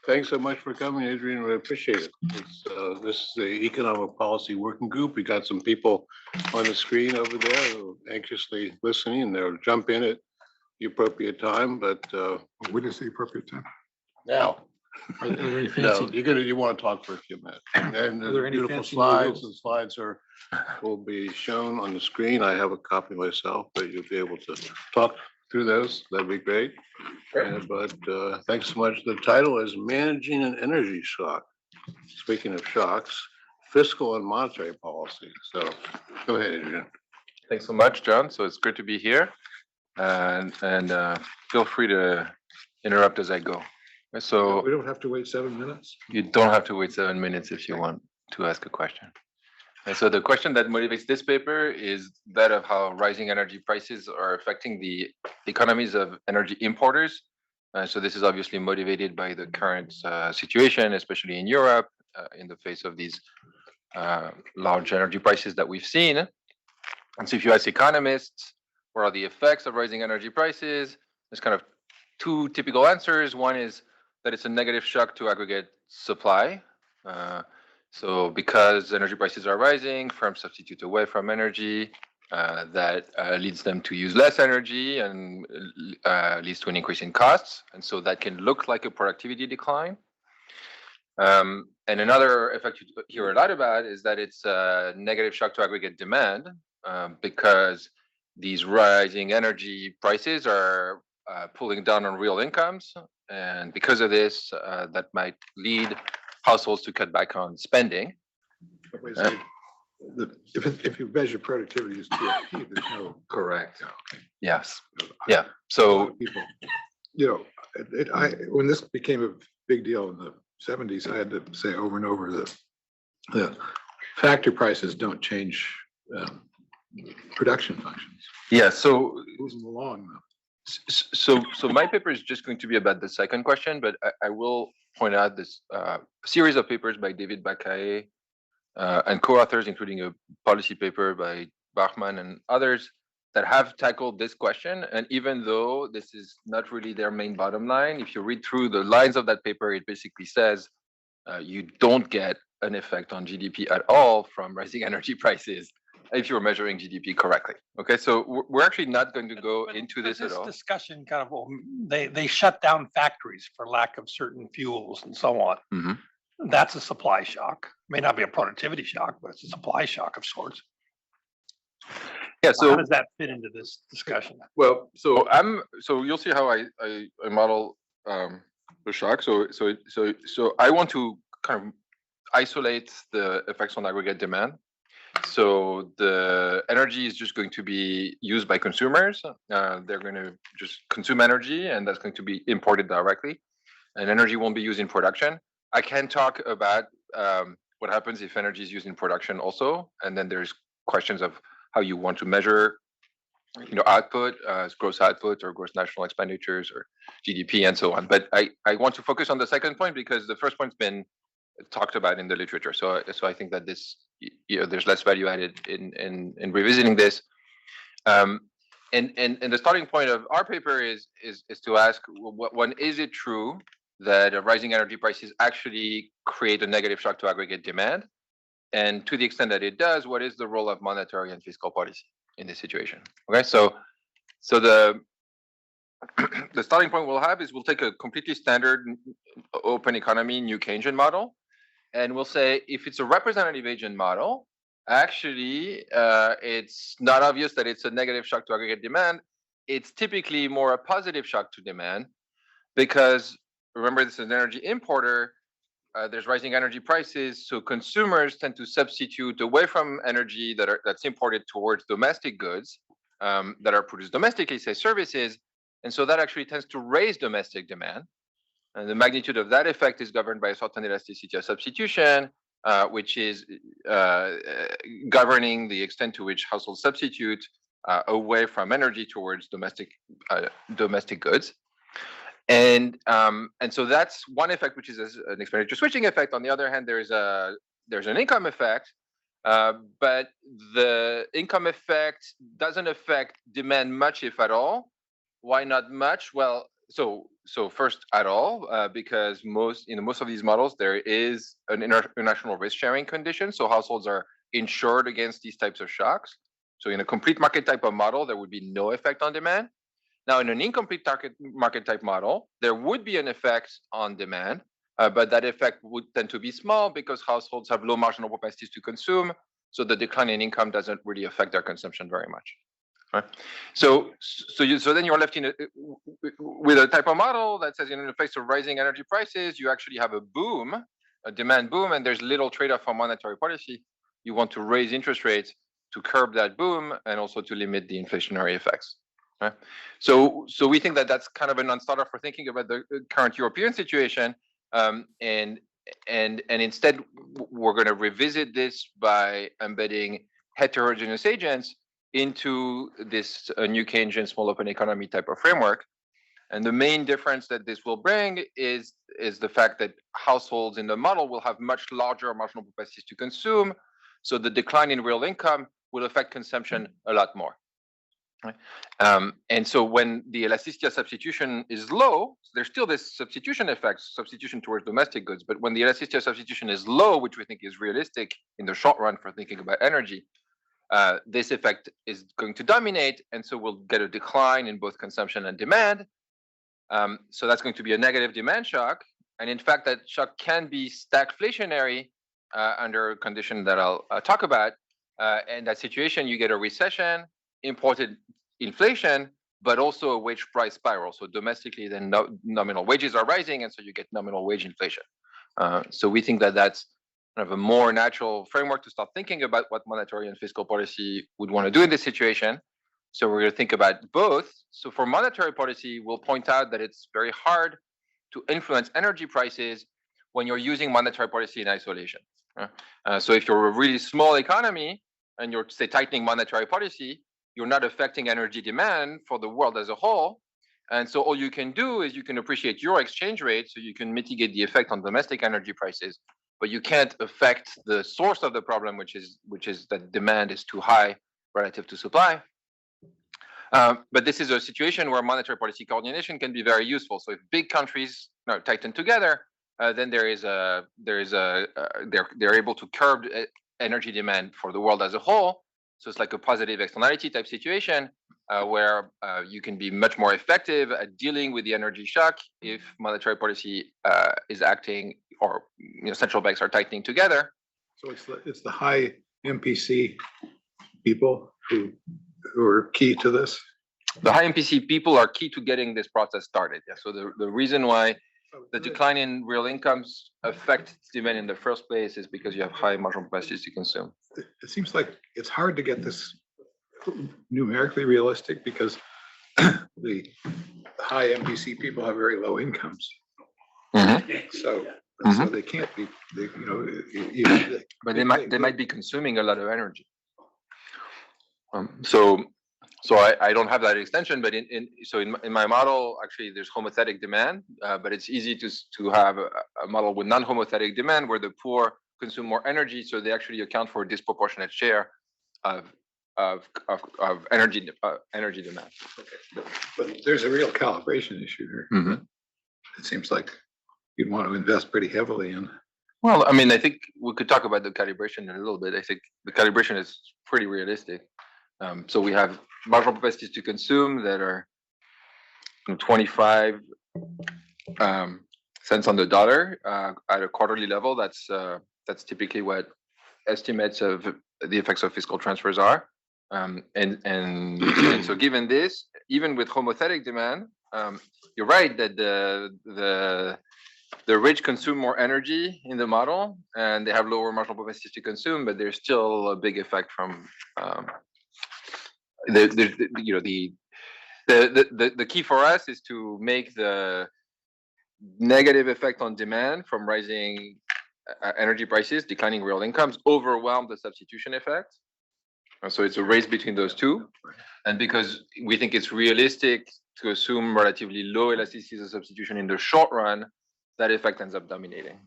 Thanks so much for coming, Adrien. We appreciate it. This is the Economic Policy Working Group. We got some people on the screen over there who are anxiously listening, and they'll jump in at the appropriate time. But when is the appropriate time? now, Are there any no, fancy? you want to talk for a few minutes. And Are there any beautiful fancy slides. rules? The slides will be shown on the screen. I have a copy myself, but you'll be able to talk through those. That'd be great. But thanks so much. The title is Managing an Energy Shock. Speaking of shocks, fiscal and monetary policy. So go ahead, Adrien. Thanks so much, John. So it's great to be here, and feel free to interrupt as I go. So We don't have to wait 7 minutes? you don't have to wait 7 minutes if you want to ask a question. And so the question that motivates this paper is that of how rising energy prices are affecting the economies of energy importers. So this is obviously motivated by the current situation, especially in Europe, in the face of these large energy prices that we've seen. And so if you ask economists, what are the effects of rising energy prices? There's kind of two typical answers. One is that it's a negative shock to aggregate supply. So because energy prices are rising, firms substitute away from energy. That leads them to use less energy and leads to an increase in costs. And so that can look like a productivity decline. And another effect you hear a lot about is that it's a negative shock to aggregate demand because these rising energy prices are pulling down on real incomes. And because of this, that might lead households to cut back on spending. Wait a second. If you measure productivity as GDP, there's no. Correct. Okay. Yes. A Yeah. lot So of people, when this became a big deal in the 70s, I had to say over and over that the factor prices don't change production functions. yeah. So Moves them along though. So my paper is just going to be about the second question, but I will point out this series of papers by David Bakaye and co-authors, including a policy paper by Bachmann and others that have tackled this question. And even though this is not really their main bottom line, if you read through the lines of that paper, it basically says you don't get an effect on GDP at all from rising energy prices if you're measuring GDP correctly. Okay, so we're actually not going to go into this at all. Discussion kind of, well, they shut down factories for lack of certain fuels and so on. Mhm. That's a supply shock. May not be a productivity shock, but it's a supply shock of sorts. Yeah, How so does that fit into this discussion? well, so you'll see how I model the shock. So I want to kind of isolate the effects on aggregate demand. So the energy is just going to be used by consumers. They're going to just consume energy, and that's going to be imported directly. And energy won't be used in production. I can talk about what happens if energy is used in production also, and then there's questions of how you want to measure, output, gross output or gross national expenditures or GDP and so on. But I want to focus on the second point because the first point's been talked about in the literature. So I think that this, there's less value added in revisiting this. And the starting point of our paper is to ask, when is it true that rising energy prices actually create a negative shock to aggregate demand? And to the extent that it does, what is the role of monetary and fiscal policy in this situation? Okay, so the starting point we'll have is we'll take a completely standard open economy new Keynesian model, and we'll say if it's a representative agent model, actually it's not obvious that it's a negative shock to aggregate demand. It's typically more a positive shock to demand because remember this is an energy importer. There's rising energy prices, so consumers tend to substitute away from energy that's imported towards domestic goods that are produced domestically, say services, and so that actually tends to raise domestic demand. And the magnitude of that effect is governed by a certain elasticity of substitution, which is governing the extent to which households substitute away from energy towards domestic goods. And so that's one effect, which is an expenditure switching effect. On the other hand, there's an income effect, but the income effect doesn't affect demand much, if at all. Why not much? Well, So first at all, because most of these models, there is an international risk sharing condition. So households are insured against these types of shocks. So in a complete market type of model, there would be no effect on demand. Now, in an incomplete market type model, there would be an effect on demand, but that effect would tend to be small because households have low marginal capacities to consume. So the decline in income doesn't really affect their consumption very much. Right? So then you're left with a type of model that says, in the face of rising energy prices, you actually have a boom, a demand boom, and there's little trade-off for monetary policy. You want to raise interest rates to curb that boom and also to limit the inflationary effects. Right? So we think that that's kind of a non-starter for thinking about the current European situation, and instead we're going to revisit this by embedding heterogeneous agents into this new Keynesian small open economy type of framework. And the main difference that this will bring is the fact that households in the model will have much larger marginal capacities to consume. So the decline in real income will affect consumption a lot more. Right? And so when the elasticity of substitution is low, there's still this substitution effect, substitution towards domestic goods. But when the elasticity of substitution is low, which we think is realistic in the short run for thinking about energy, this effect is going to dominate. And so we'll get a decline in both consumption and demand. So that's going to be a negative demand shock. And in fact, that shock can be stagflationary under a condition that I'll talk about. In that situation, you get a recession, imported inflation, but also a wage price spiral. So domestically, then nominal wages are rising, and so you get nominal wage inflation. So we think that that's kind of a more natural framework to start thinking about what monetary and fiscal policy would want to do in this situation. So we're going to think about both. So for monetary policy, we'll point out that it's very hard to influence energy prices when you're using monetary policy in isolation. So if you're a really small economy and you're, say, tightening monetary policy, you're not affecting energy demand for the world as a whole. And so all you can do is you can appreciate your exchange rate so you can mitigate the effect on domestic energy prices, but you can't affect the source of the problem, which is that demand is too high relative to supply. But this is a situation where monetary policy coordination can be very useful. So if big countries tighten together, then they're able to curb energy demand for the world as a whole. So it's like a positive externality type situation where you can be much more effective at dealing with the energy shock if monetary policy is acting, or central banks are tightening together. So it's the high MPC people who are key to this. The high MPC people are key to getting this process started. Yeah. So the reason why the decline in real incomes affect demand in the first place is because you have high marginal capacities to consume. It seems like it's hard to get this numerically realistic because the high MPC people have very low incomes. So they can't be, but they might be consuming a lot of energy. So I don't have that extension, but in my model, actually, there's homothetic demand, but it's easy to have a model with non-homothetic demand where the poor consume more energy, so they actually account for a disproportionate share of energy demand. Okay. But there's a real calibration issue here. It seems like you'd want to invest pretty heavily in. Well, I mean, I think we could talk about the calibration in a little bit. I think the calibration is pretty realistic. So we have marginal capacities to consume that are 25 cents on the dollar at a quarterly level. That's typically what estimates of the effects of fiscal transfers are. And so given this, even with homothetic demand, you're right that the rich consume more energy in the model and they have lower marginal capacities to consume, but there's still a big effect from the key for us is to make the negative effect on demand from rising energy prices, declining real incomes, overwhelm the substitution effect. So it's a race between those two. And because we think it's realistic to assume relatively low elasticities of substitution in the short run, that effect ends up dominating.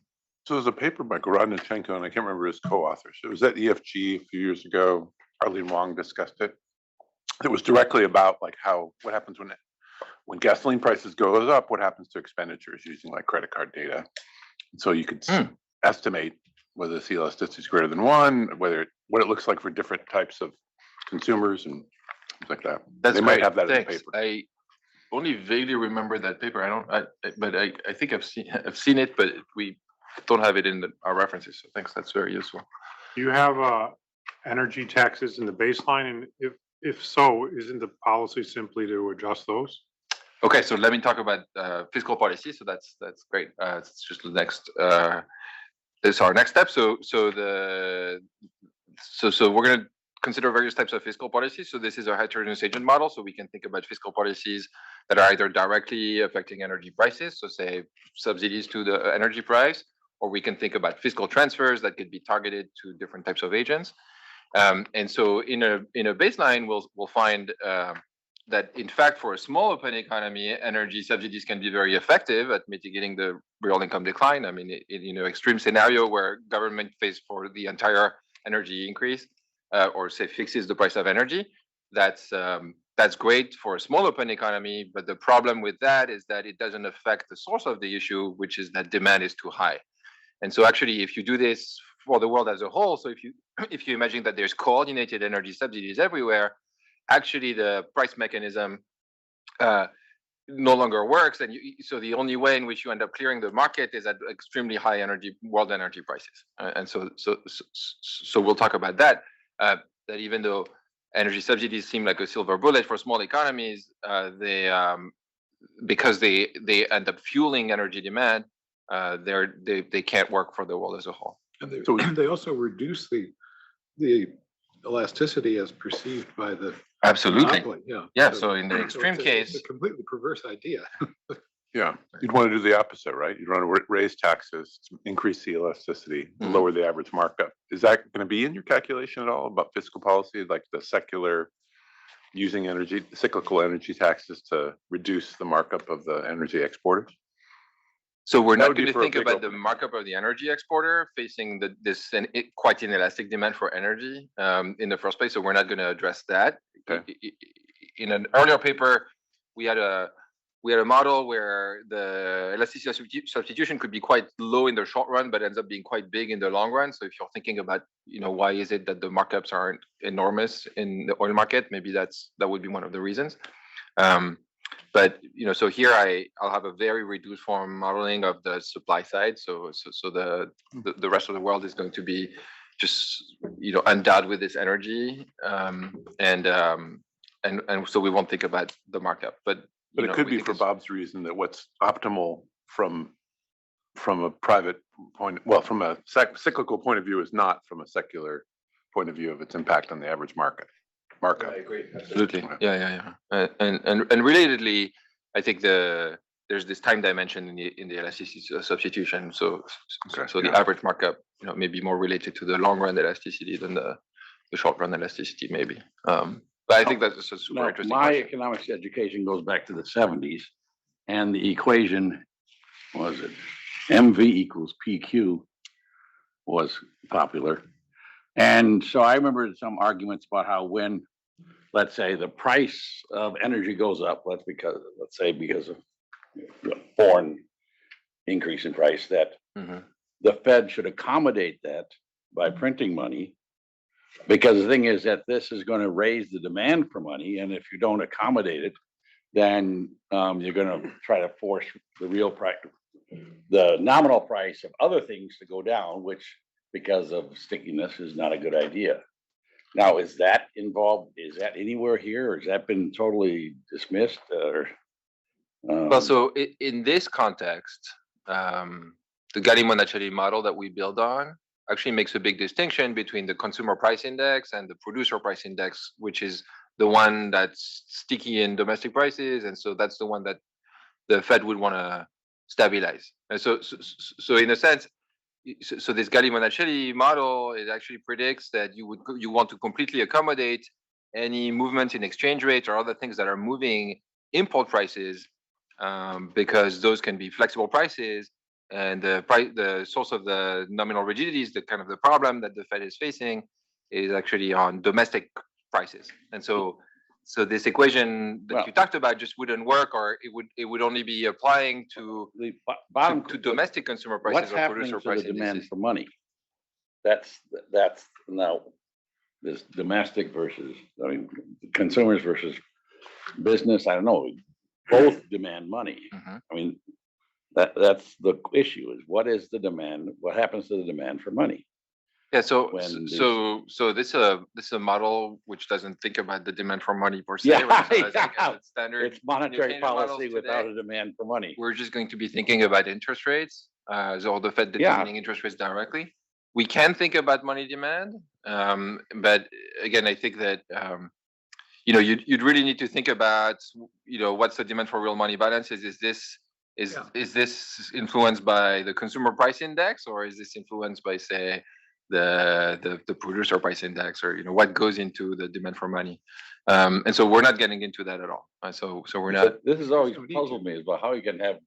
So there's a paper by Gorodnichenko, and I can't remember his co-authors. It was at EFG a few years ago. Arlene Wong discussed it. It was directly about like what happens when gasoline prices goes up, what happens to expenditures using like credit card data? So you could estimate whether the elasticity is greater than 1, what it looks like for different types of consumers and things like that. That's They great. might have that in the Thanks. paper. I only vaguely remember that paper. I think I've seen it, but we don't have it in our references. So thanks. That's very useful. Do you have energy taxes in the baseline? And if so, isn't the policy simply to adjust those? Okay, so let me talk about fiscal policy. So that's great. It's just the next. It's our next step. So we're going to consider various types of fiscal policies. So this is a heterogeneous agent model. So we can think about fiscal policies that are either directly affecting energy prices, so say subsidies to the energy price, or we can think about fiscal transfers that could be targeted to different types of agents. And so in a baseline, we'll find that in fact, for a small open economy, energy subsidies can be very effective at mitigating the real income decline. I mean, in an extreme scenario where government pays for the entire energy increase, or say fixes the price of energy, that's great for a small open economy. But the problem with that is that it doesn't affect the source of the issue, which is that demand is too high. And so actually, if you do this for the world as a whole, so if you imagine that there's coordinated energy subsidies everywhere, actually the price mechanism no longer works. And so the only way in which you end up clearing the market is at extremely high world energy prices. And so we'll talk about that. That even though energy subsidies seem like a silver bullet for small economies, because they end up fueling energy demand, they can't work for the world as a whole. And they also reduce the elasticity as perceived by the Absolutely. monopoly. Yeah. So in the extreme case, it's a completely perverse idea. Yeah, you'd want to do the opposite, right? You'd want to raise taxes, increase the elasticity, lower the average markup. Is that going to be in your calculation at all about fiscal policy, like the secular using cyclical energy taxes to reduce the markup of the energy exporters? So we're not going to think about the markup of the energy exporter facing this quite inelastic demand for energy in the first place. So we're not going to address that. Okay. In an earlier paper, we had a model where the elasticity substitution could be quite low in the short run, but ends up being quite big in the long run. So if you're thinking about, why is it that the markups aren't enormous in the oil market, maybe that would be one of the reasons. But so here I'll have a very reduced form modeling of the supply side. So the rest of the world is going to be just endowed with this energy, and so we won't think about the markup. But it could be for Bob's reason that what's optimal from a private point, well, from a cyclical point of view, is not from a secular point of view of its impact on the average markup. I agree. Absolutely. Yeah. And relatedly, I think there's this time dimension in the elasticity substitution. So the average markup, may be more related to the long run elasticity than the short run elasticity, maybe. But I think that's a super interesting My question. economics education goes back to the 70s, and the equation was it MV equals PQ was popular. And so I remember some arguments about how when, let's say, the price of energy goes up, because of foreign increase in price, that the Fed should accommodate that by printing money. Because the thing is that this is going to raise the demand for money, and if you don't accommodate it, then you're going to try to force the nominal price of other things to go down, which, because of stickiness, is not a good idea. Now, is that involved? Is that anywhere here, or has that been totally dismissed? Well, so in this context, the Galli-Monachelli model that we build on actually makes a big distinction between the consumer price index and the producer price index, which is the one that's sticky in domestic prices, and so that's the one that the Fed would want to stabilize. And so in a sense, so this Galli-Monachelli model, it actually predicts that you want to completely accommodate any movement in exchange rates or other things that are moving import prices, because those can be flexible prices, and the source of the nominal rigidity is the problem that the Fed is facing is actually on domestic prices. And so so this equation that Well- you talked about just wouldn't work, or it would only be applying to The bottom, to domestic consumer what's prices or happening producer to the price demand indices. for money? That's now, this domestic versus, I mean, consumers versus business, I don't know, both demand money. Mhm. I mean, that's the issue, is what is the demand, what happens to the demand for money? Yeah, so when this is a model which doesn't think about the demand for money per se. Yeah, right? So that's like yeah. a standard. It's monetary Keynesian models policy today. without a demand for money. We're just going to be thinking about interest rates, so the Fed determining interest rates directly. We can think about money demand, but again, I think that you'd really need to think about what's the demand for real money balances. Is this influenced by the consumer price index, or is this influenced by, say, the producer price index, or what goes into the demand for money? And so we're not getting into that at all. So we're not. This has always puzzled me, is about how you can talk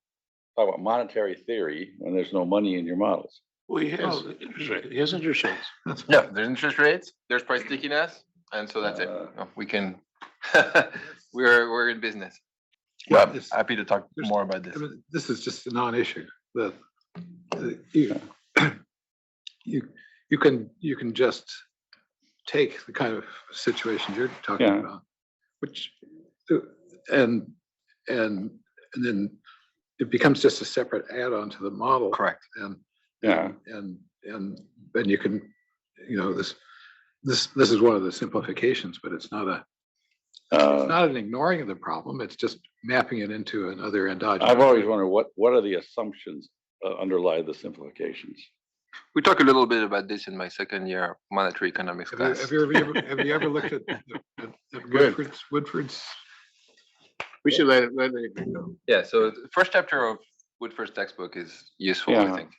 about monetary theory when there's no money in your models. Well, he has interest rate. He has interest rates. No, there's interest rates, there's price stickiness, and so that's it. No, we can. we're in business. Yeah, Well, happy to talk more about this. I mean, this is just a non-issue. You can just take the kind of situations you're talking Yeah. about, which and then it becomes just a separate add-on to the model. Correct. And Yeah. and then you can, this is one of the simplifications, but it's not an ignoring of the problem. It's just mapping it into another endogenous. I've always wondered what are the assumptions underlie the simplifications? We talk a little bit about this in my second year monetary economics class. Have you ever looked at Woodford's? We should let it go. Yeah, so the first chapter of Woodford's textbook is useful, I Yeah. think,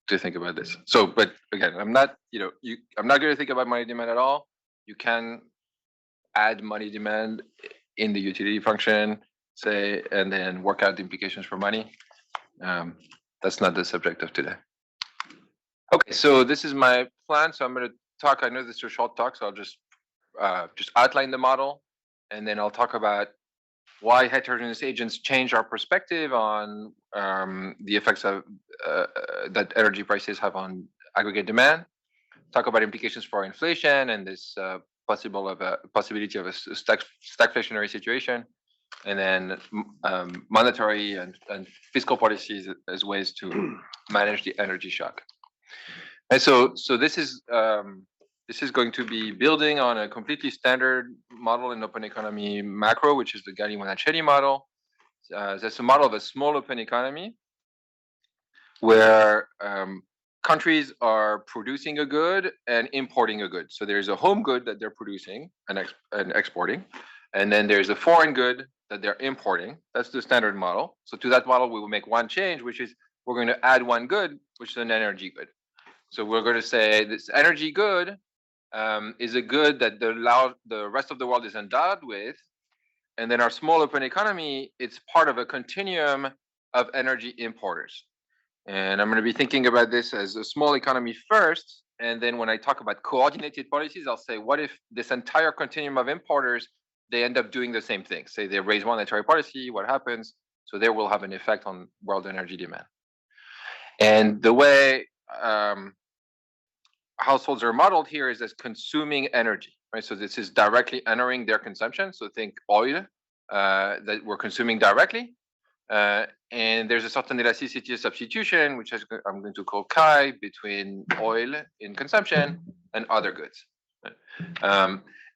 to think about this. So, but again, I'm not going to think about money demand at all. You can add money demand in the utility function, say, and then work out the implications for money. That's not the subject of today. Okay, so this is my plan. So I'm going to talk. I know this is a short talk, so I'll just outline the model, and then I'll talk about why heterogeneous agents change our perspective on the effects of that energy prices have on aggregate demand. Talk about implications for inflation and this possibility of a stagflationary situation, and then monetary and fiscal policies as ways to manage the energy shock. And so this is going to be building on a completely standard model in open economy macro, which is the Galli-Monachelli model. That's a model of a small open economy where countries are producing a good and importing a good. So there's a home good that they're producing and exporting, and then there's a foreign good that they're importing. That's the standard model. So to that model, we will make one change, which is we're going to add one good, which is an energy good. So we're going to say this energy good is a good that the rest of the world is endowed with. And then our small open economy, it's part of a continuum of energy importers. And I'm going to be thinking about this as a small economy first. And then when I talk about coordinated policies, I'll say, what if this entire continuum of importers, they end up doing the same thing? Say they raise monetary policy, what happens? So there will have an effect on world energy demand. And the way households are modeled here is as consuming energy, right? So this is directly entering their consumption. So think oil that we're consuming directly. And there's a certain elasticity of substitution, which I'm going to call chi, between oil in consumption and other goods.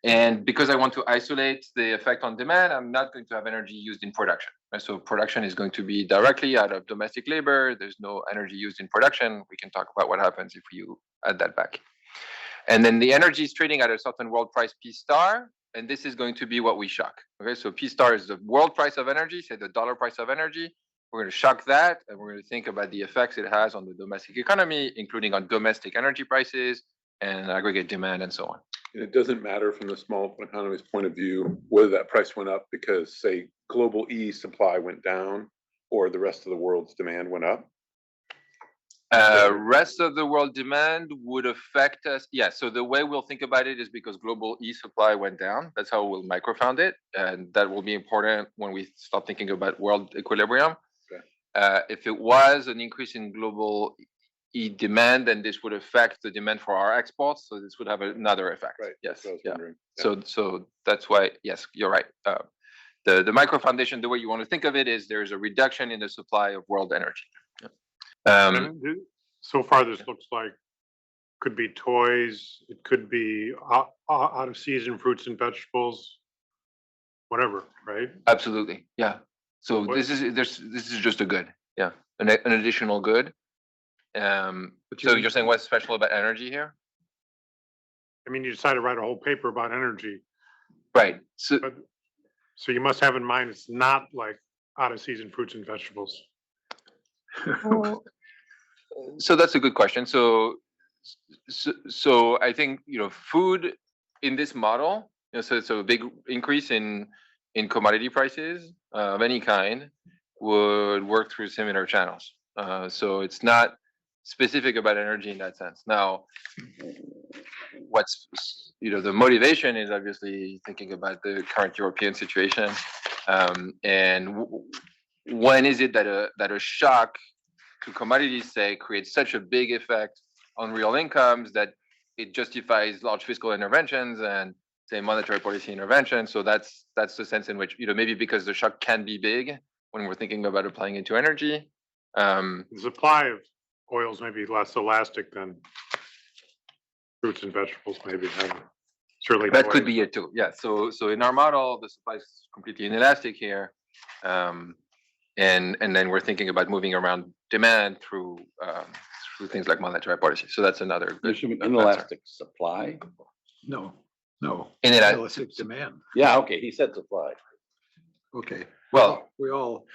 And because I want to isolate the effect on demand, I'm not going to have energy used in production. Right? So production is going to be directly out of domestic labor. There's no energy used in production. We can talk about what happens if you add that back. And then the energy is trading at a certain world price P star, and this is going to be what we shock. Okay, so P star is the world price of energy, say the dollar price of energy. We're going to shock that, and we're going to think about the effects it has on the domestic economy, including on domestic energy prices and aggregate demand and so on. It doesn't matter from the small economy's point of view whether that price went up because, say, global E supply went down or the rest of the world's demand went up. Rest of the world demand would affect us. Yeah, so the way we'll think about it is because global supply went down. That's how we'll microfound it. And that will be important when we start thinking about world equilibrium. Okay. If it was an increase in global demand, then this would affect the demand for our exports. So this would have another effect. Right. Yes. that's what I was Yeah. wondering. So that's why, yes, you're right. The micro foundation, the way you want to think of it is there's a reduction in the supply of world energy. And so far, this looks like could be toys, it could be out of season fruits and vegetables, whatever, right? Absolutely, yeah. So What- this is just a good, yeah, an additional good. So you're saying what's special about energy here? I mean, you decided to write a whole paper about energy, Right. So but so you must have in mind it's not like out of season fruits and vegetables. so that's a good question. So I think food in this model, so a big increase in commodity prices of any kind would work through similar channels. So it's not specific about energy in that sense. Now, what's the motivation is obviously thinking about the current European situation, and when is it that a shock to commodities, say, creates such a big effect on real incomes that it justifies large fiscal interventions and, say, monetary policy intervention. So that's the sense in which maybe because the shock can be big when we're thinking about applying it to energy. The supply of oils may be less elastic than fruits and vegetables, maybe. Certainly. That could be it too. Yeah. So in our model, the supply is completely inelastic here, and then we're thinking about moving around demand through things like monetary policy. So that's another good There's some answer. inelastic supply. No, no. Inelastic Inelastic demand. Yeah, okay, he said supply. Okay. Well, We all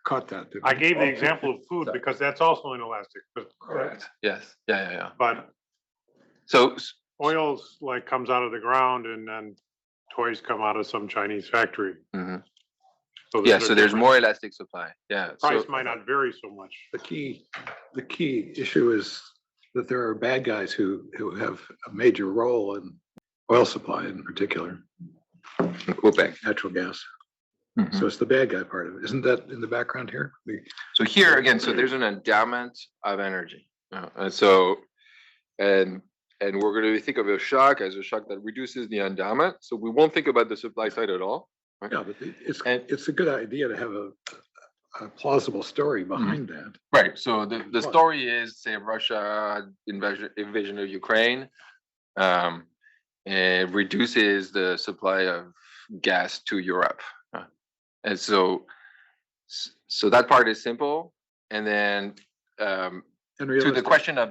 caught that. didn't I we? gave the example of food because that's also inelastic, correct. Yes. Yeah. but So oils like comes out of the ground and then toys come out of some Chinese factory. mhm. So Yeah. So there's a more elastic supply. Yeah. price So, might not vary so much. The key issue is that there are bad guys who have a major role in oil supply in particular, OPEC. natural gas. Mhm. So it's the bad guy part of it. Isn't that in the background here? So here again, so there's an endowment of energy. And we're going to think of a shock as a shock that reduces the endowment. So we won't think about the supply side at all. Yeah, but it's a good idea to have a plausible story behind that. Right. So the story is, say, Russia invasion of Ukraine, and reduces the supply of gas to Europe. And so that part is simple. And then And to the realistic. question of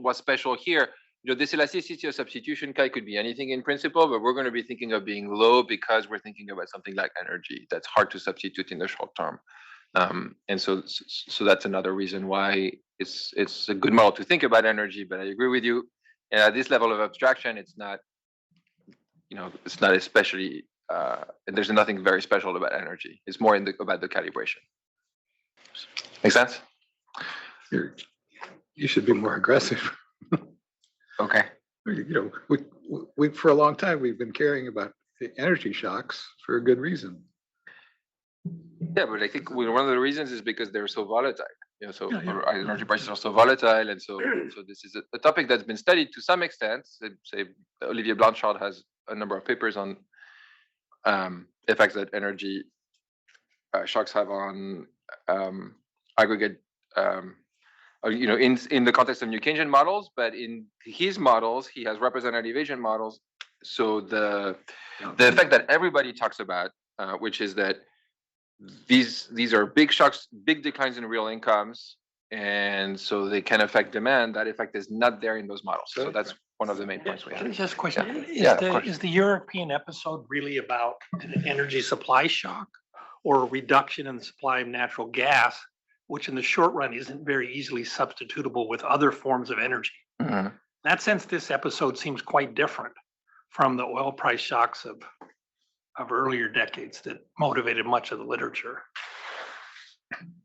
what's special here, this elasticity of substitution could be anything in principle, but we're going to be thinking of being low because we're thinking about something like energy that's hard to substitute in the short term. And so that's another reason why it's a good model to think about energy. But I agree with you. And at this level of abstraction, it's not especially, and there's nothing very special about energy. It's more about the calibration. Make sense? You should be more aggressive. Okay. We for a long time, we've been caring about the energy shocks for a good reason. Yeah, but I think one of the reasons is because they're so volatile. Yeah. Energy prices are so volatile, and so this is a topic that's been studied to some extent. Say Olivier Blanchard has a number of papers on effects that energy shocks have on aggregate. In the context of New Keynesian models, but in his models, he has representative Asian models. So the effect that everybody talks about, which is that these are big shocks, big declines in real incomes, and so they can affect demand. That effect is not there in those models. So that's one of the main points we have. Can I just question? Yeah, of course. Is the European episode really about an energy supply shock or a reduction in the supply of natural gas, which in the short run isn't very easily substitutable with other forms of energy? Mhm. In that sense, this episode seems quite different from the oil price shocks of earlier decades that motivated much of the literature.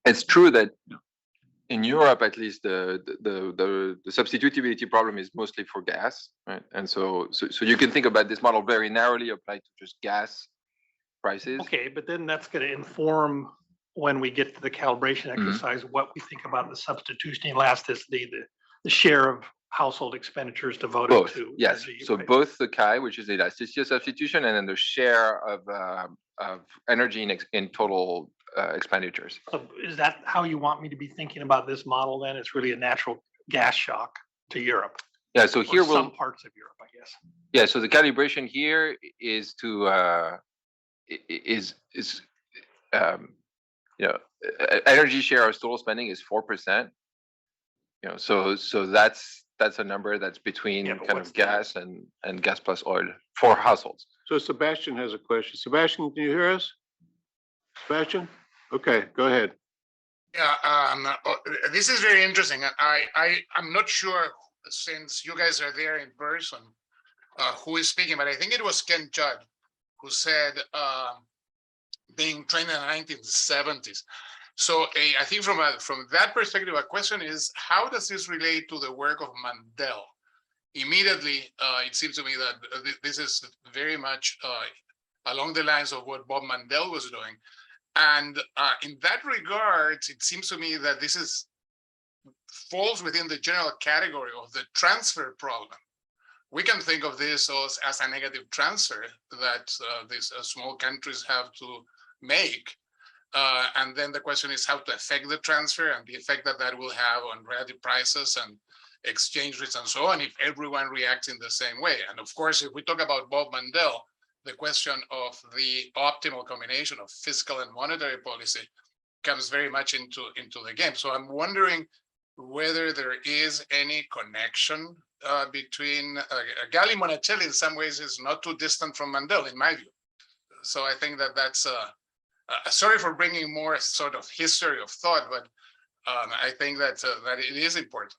It's true that in Europe, at least, the substitutability problem is mostly for gas, right? And so you can think about this model very narrowly applied to just gas prices. Okay, but then that's going to inform when we get to the calibration exercise, what we think about the substitution elasticity, the share of household expenditures devoted Both, to. yes. energy, So right? both the chi, which is the elasticity of substitution, and then the share of energy in total expenditures. So is that how you want me to be thinking about this model then? It's really a natural gas shock to Europe. Yeah, so here or we'll, some parts of Europe, I guess. yeah, so the calibration here is to, energy share of total spending is 4%. So that's a number that's between Yeah, but kind what's of gas and gas plus oil for households. So Sebastian has a question. Sebastian, can you hear us? Sebastian? Okay, go ahead. Yeah, this is very interesting. I'm not sure, since you guys are there in person, who is speaking, but I think it was Ken Judd who said being trained in the 1970s. So I think from that perspective, a question is, how does this relate to the work of Mandel? Immediately, it seems to me that this is very much along the lines of what Bob Mandel was doing. And in that regard, it seems to me that this falls within the general category of the transfer problem. We can think of this as a negative transfer that these small countries have to make. And then the question is how to affect the transfer and the effect that will have on relative prices and exchange rates and so on if everyone reacts in the same way. And of course, if we talk about Bob Mandel, the question of the optimal combination of fiscal and monetary policy comes very much into the game. So I'm wondering whether there is any connection between Galli Monticelli in some ways is not too distant from Mandel in my view. So I think that's sorry for bringing more sort of history of thought, but I think that it is important.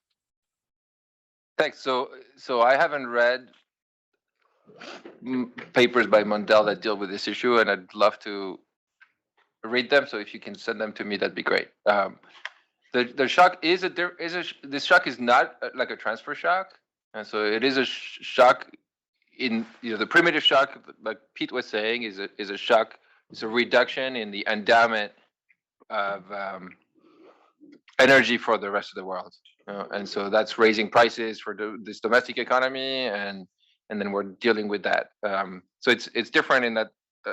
Thanks. So I haven't read papers by Mandel that deal with this issue, and I'd love to read them. So if you can send them to me, that'd be great. The shock this shock is not like a transfer shock, and so it is a shock in the primitive shock, like Pete was saying, is a shock. It's a reduction in the endowment of energy for the rest of the world, and so that's raising prices for this domestic economy, and then we're dealing with that. So it's different in that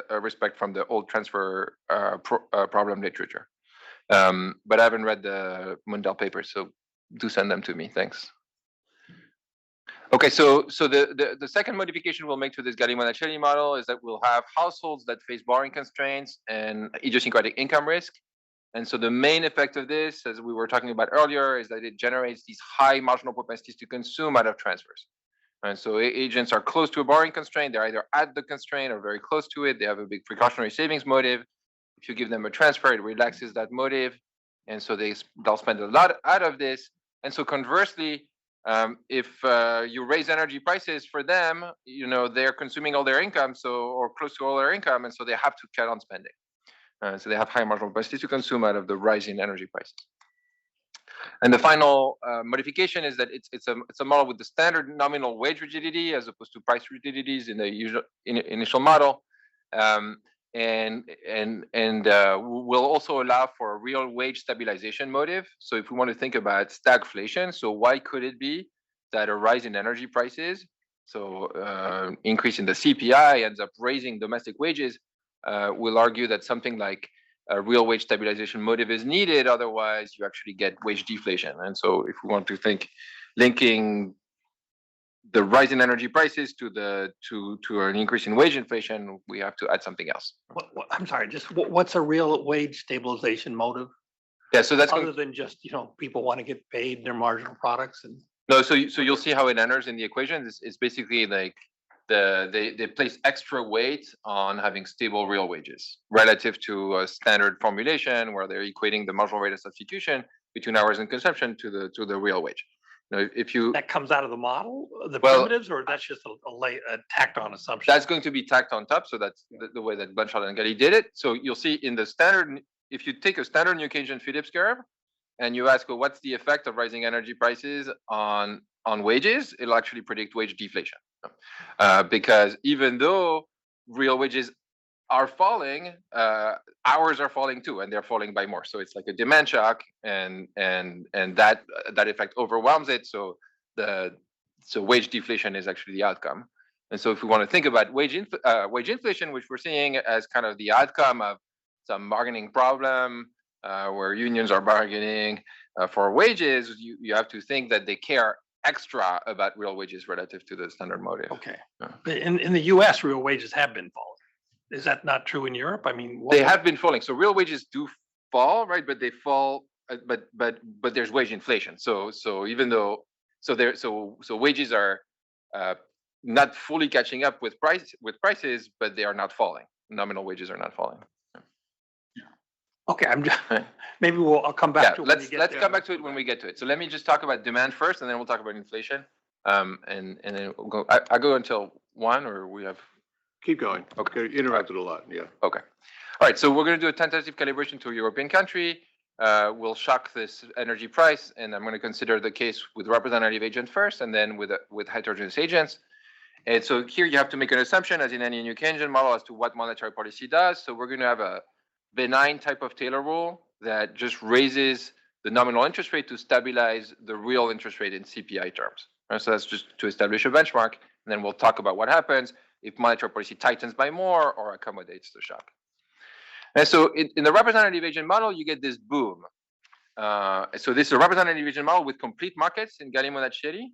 respect from the old transfer problem literature. But I haven't read the Mandel papers, so do send them to me. Thanks. Okay, so the second modification we'll make to this Galli Monticelli model is that we'll have households that face borrowing constraints and idiosyncratic income risk. And so the main effect of this, as we were talking about earlier, is that it generates these high marginal propensities to consume out of transfers. And so agents are close to a borrowing constraint. They're either at the constraint or very close to it. They have a big precautionary savings motive. If you give them a transfer, it relaxes that motive. And so they'll spend a lot out of this. And so conversely, if you raise energy prices for them, they're consuming all their income, or close to all their income, and so they have to cut on spending. So they have high marginal capacity to consume out of the rising energy prices. And the final modification is that it's a model with the standard nominal wage rigidity as opposed to price rigidities in the usual initial model, and will also allow for a real wage stabilization motive. So if we want to think about stagflation, so why could it be that a rise in energy prices, so increase in the CPI ends up raising domestic wages? We'll argue that something like a real wage stabilization motive is needed, otherwise you actually get wage deflation. And so if we want to think linking the rise in energy prices to an increase in wage inflation, we have to add something else. I'm sorry, just what's a real wage stabilization motive? Yeah, so that's other than just people want to get paid their marginal products and. No, so you'll see how it enters in the equation. It's basically like they place extra weight on having stable real wages relative to a standard formulation where they're equating the marginal rate of substitution between hours and consumption to the real wage. If you that comes out of the model, the primitives, or that's just a tacked on assumption? That's going to be tacked on top. So that's the way that Blanchard and Galli did it. So you'll see in the standard, if you take a standard New Keynesian Phillips curve and you ask, well, what's the effect of rising energy prices on wages? It'll actually predict wage deflation, because even though real wages are falling, hours are falling too, and they're falling by more. So it's like a demand shock, and that effect overwhelms it. So wage deflation is actually the outcome. And so if we want to think about wage inflation, which we're seeing as kind of the outcome of some bargaining problem, where unions are bargaining for wages, you have to think that they care extra about real wages relative to the standard motive. Okay. In the US, real wages have been falling. Is that not true in Europe? I mean, they have been falling. So real wages do fall, right? But they fall, but there's wage inflation. So even though, so wages are not fully catching up with prices, but they are not falling. Nominal wages are not falling. Okay, I'm just, maybe I'll come back to it. Let's come back to it when we get to it. So let me just talk about demand first, and then we'll talk about inflation. And then we'll go. I go until 1, or we have. Keep going. Okay, interrupted a lot, yeah. Okay. All right, so we're going to do a tentative calibration to a European country. We'll shock this energy price, and I'm going to consider the case with representative agent first, and then with heterogeneous agents. And so here you have to make an assumption, as in any new Keynesian model, as to what monetary policy does. So we're going to have a benign type of Taylor rule that just raises the nominal interest rate to stabilize the real interest rate in CPI terms. So that's just to establish a benchmark, and then we'll talk about what happens if monetary policy tightens by more or accommodates the shock. And so in the representative agent model, you get this boom. So this is a representative agent model with complete markets in Galli-Monacheri.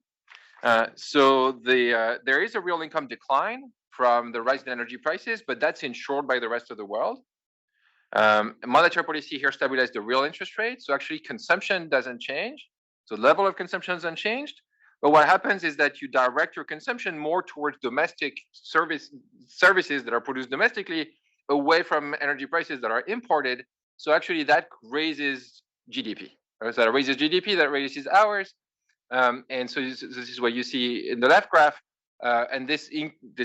So there is a real income decline from the rise in energy prices, but that's insured by the rest of the world. Monetary policy here stabilizes the real interest rate. So actually consumption doesn't change. So level of consumption is unchanged. But what happens is that you direct your consumption more towards domestic services that are produced domestically, away from energy prices that are imported. So actually that raises GDP. Right? So that raises GDP, that raises hours. And so this is what you see in the left graph. And this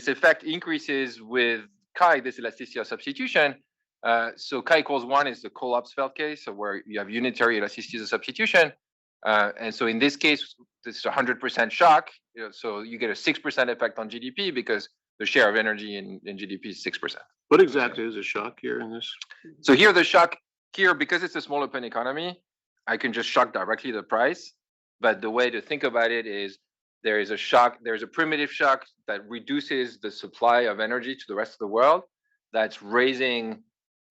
effect increases with chi, this elasticity of substitution. So chi equals 1 is the Kohl-Obstfeld case, so where you have unitary elasticities of substitution. And so in this case, this is 100% shock. So you get a 6% effect on GDP because the share of energy in GDP is 6%. What exactly is a shock here in this? So here the shock, because it's a small open economy, I can just shock directly the price. But the way to think about it is there is a shock, there's a primitive shock that reduces the supply of energy to the rest of the world. That's raising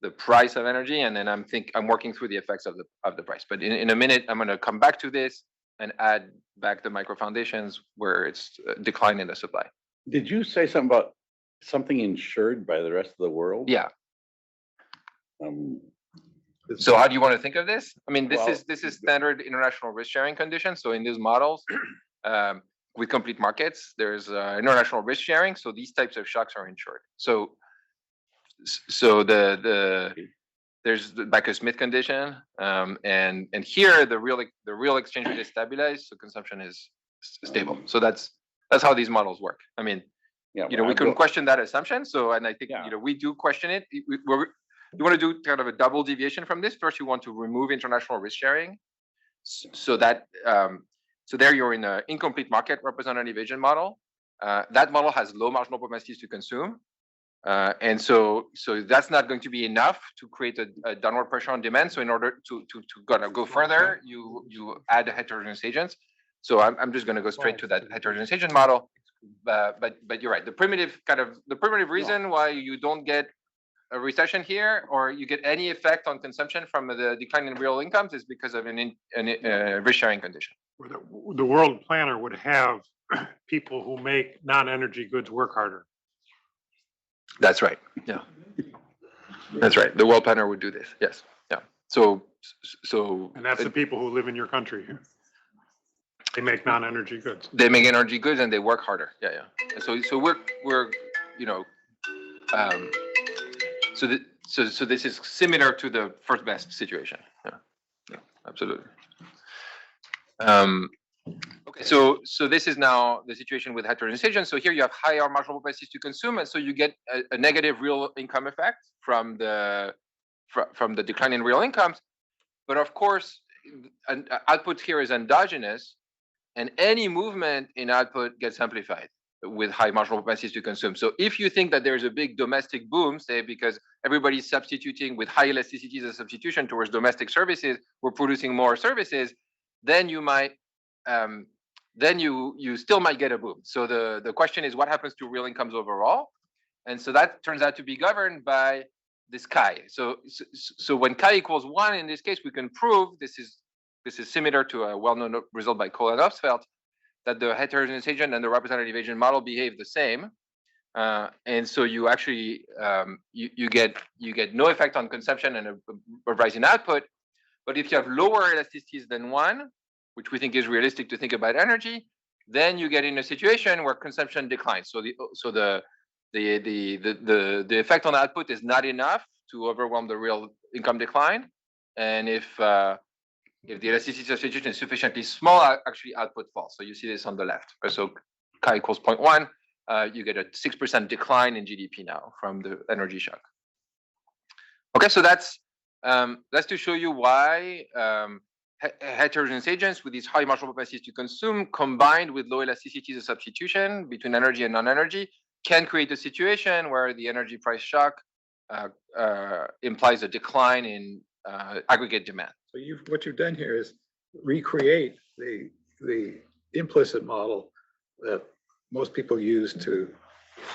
the price of energy, and then I'm working through the effects of the price. But in a minute, I'm going to come back to this and add back the micro foundations where it's decline in the supply. Did you say something about something insured by the rest of the world? Yeah. So how do you want to think of this? I mean, this is standard international risk sharing conditions. So in these models, with complete markets, there's international risk sharing. So these types of shocks are insured. So there's the Backus-Smith condition, and here the real exchange rate is stabilized, so consumption is stable. So that's how these models work. I mean, we couldn't question that assumption. So, and I think we do question it. You want to do kind of a double deviation from this. First, you want to remove international risk sharing, so that so there you're in an incomplete market representative agent model. That model has low marginal propensities to consume. And so that's not going to be enough to create a downward pressure on demand. So in order to go further, you add heterogeneous agents. So I'm just going to go straight to that heterogeneous agent model. But you're right. The primitive reason why you don't get a recession here, or you get any effect on consumption from the decline in real incomes, is because of an risk sharing condition. The world planner would have people who make non-energy goods work harder. That's right. Yeah. That's right. The world planner would do this. Yes. Yeah. So. And that's the people who live in your country. They make non-energy goods. They make energy goods and they work harder. Yeah. Yeah. And so we're so this is similar to the first best situation. Yeah. Yeah. Absolutely. Okay, so this is now the situation with heterogeneous agents. So here you have higher marginal propensities to consume, and so you get a negative real income effect from the decline in real incomes. But of course, output here is endogenous, and any movement in output gets amplified with high marginal propensities to consume. So if you think that there's a big domestic boom, say because everybody's substituting with high elasticities as substitution towards domestic services, we're producing more services, then you might, then you still might get a boom. So the question is what happens to real incomes overall? And so that turns out to be governed by this chi. So when chi equals 1, in this case, we can prove this is similar to a well-known result by Cole and Opsfeld, that the heterogeneous agent and the representative agent model behave the same. And so you actually you get no effect on consumption and a rise in output. But if you have lower elasticities than 1, which we think is realistic to think about energy, then you get in a situation where consumption declines. So the effect on output is not enough to overwhelm the real income decline. And if the elasticity substitution is sufficiently small, actually output falls. So you see this on the left. So chi equals 0.1, you get a 6% decline in GDP now from the energy shock. Okay, so that's to show you why heterogeneous agents with these high marginal propensities to consume combined with low elasticities of substitution between energy and non-energy can create a situation where the energy price shock implies a decline in aggregate demand. So what you've done here is recreate the implicit model that most people used to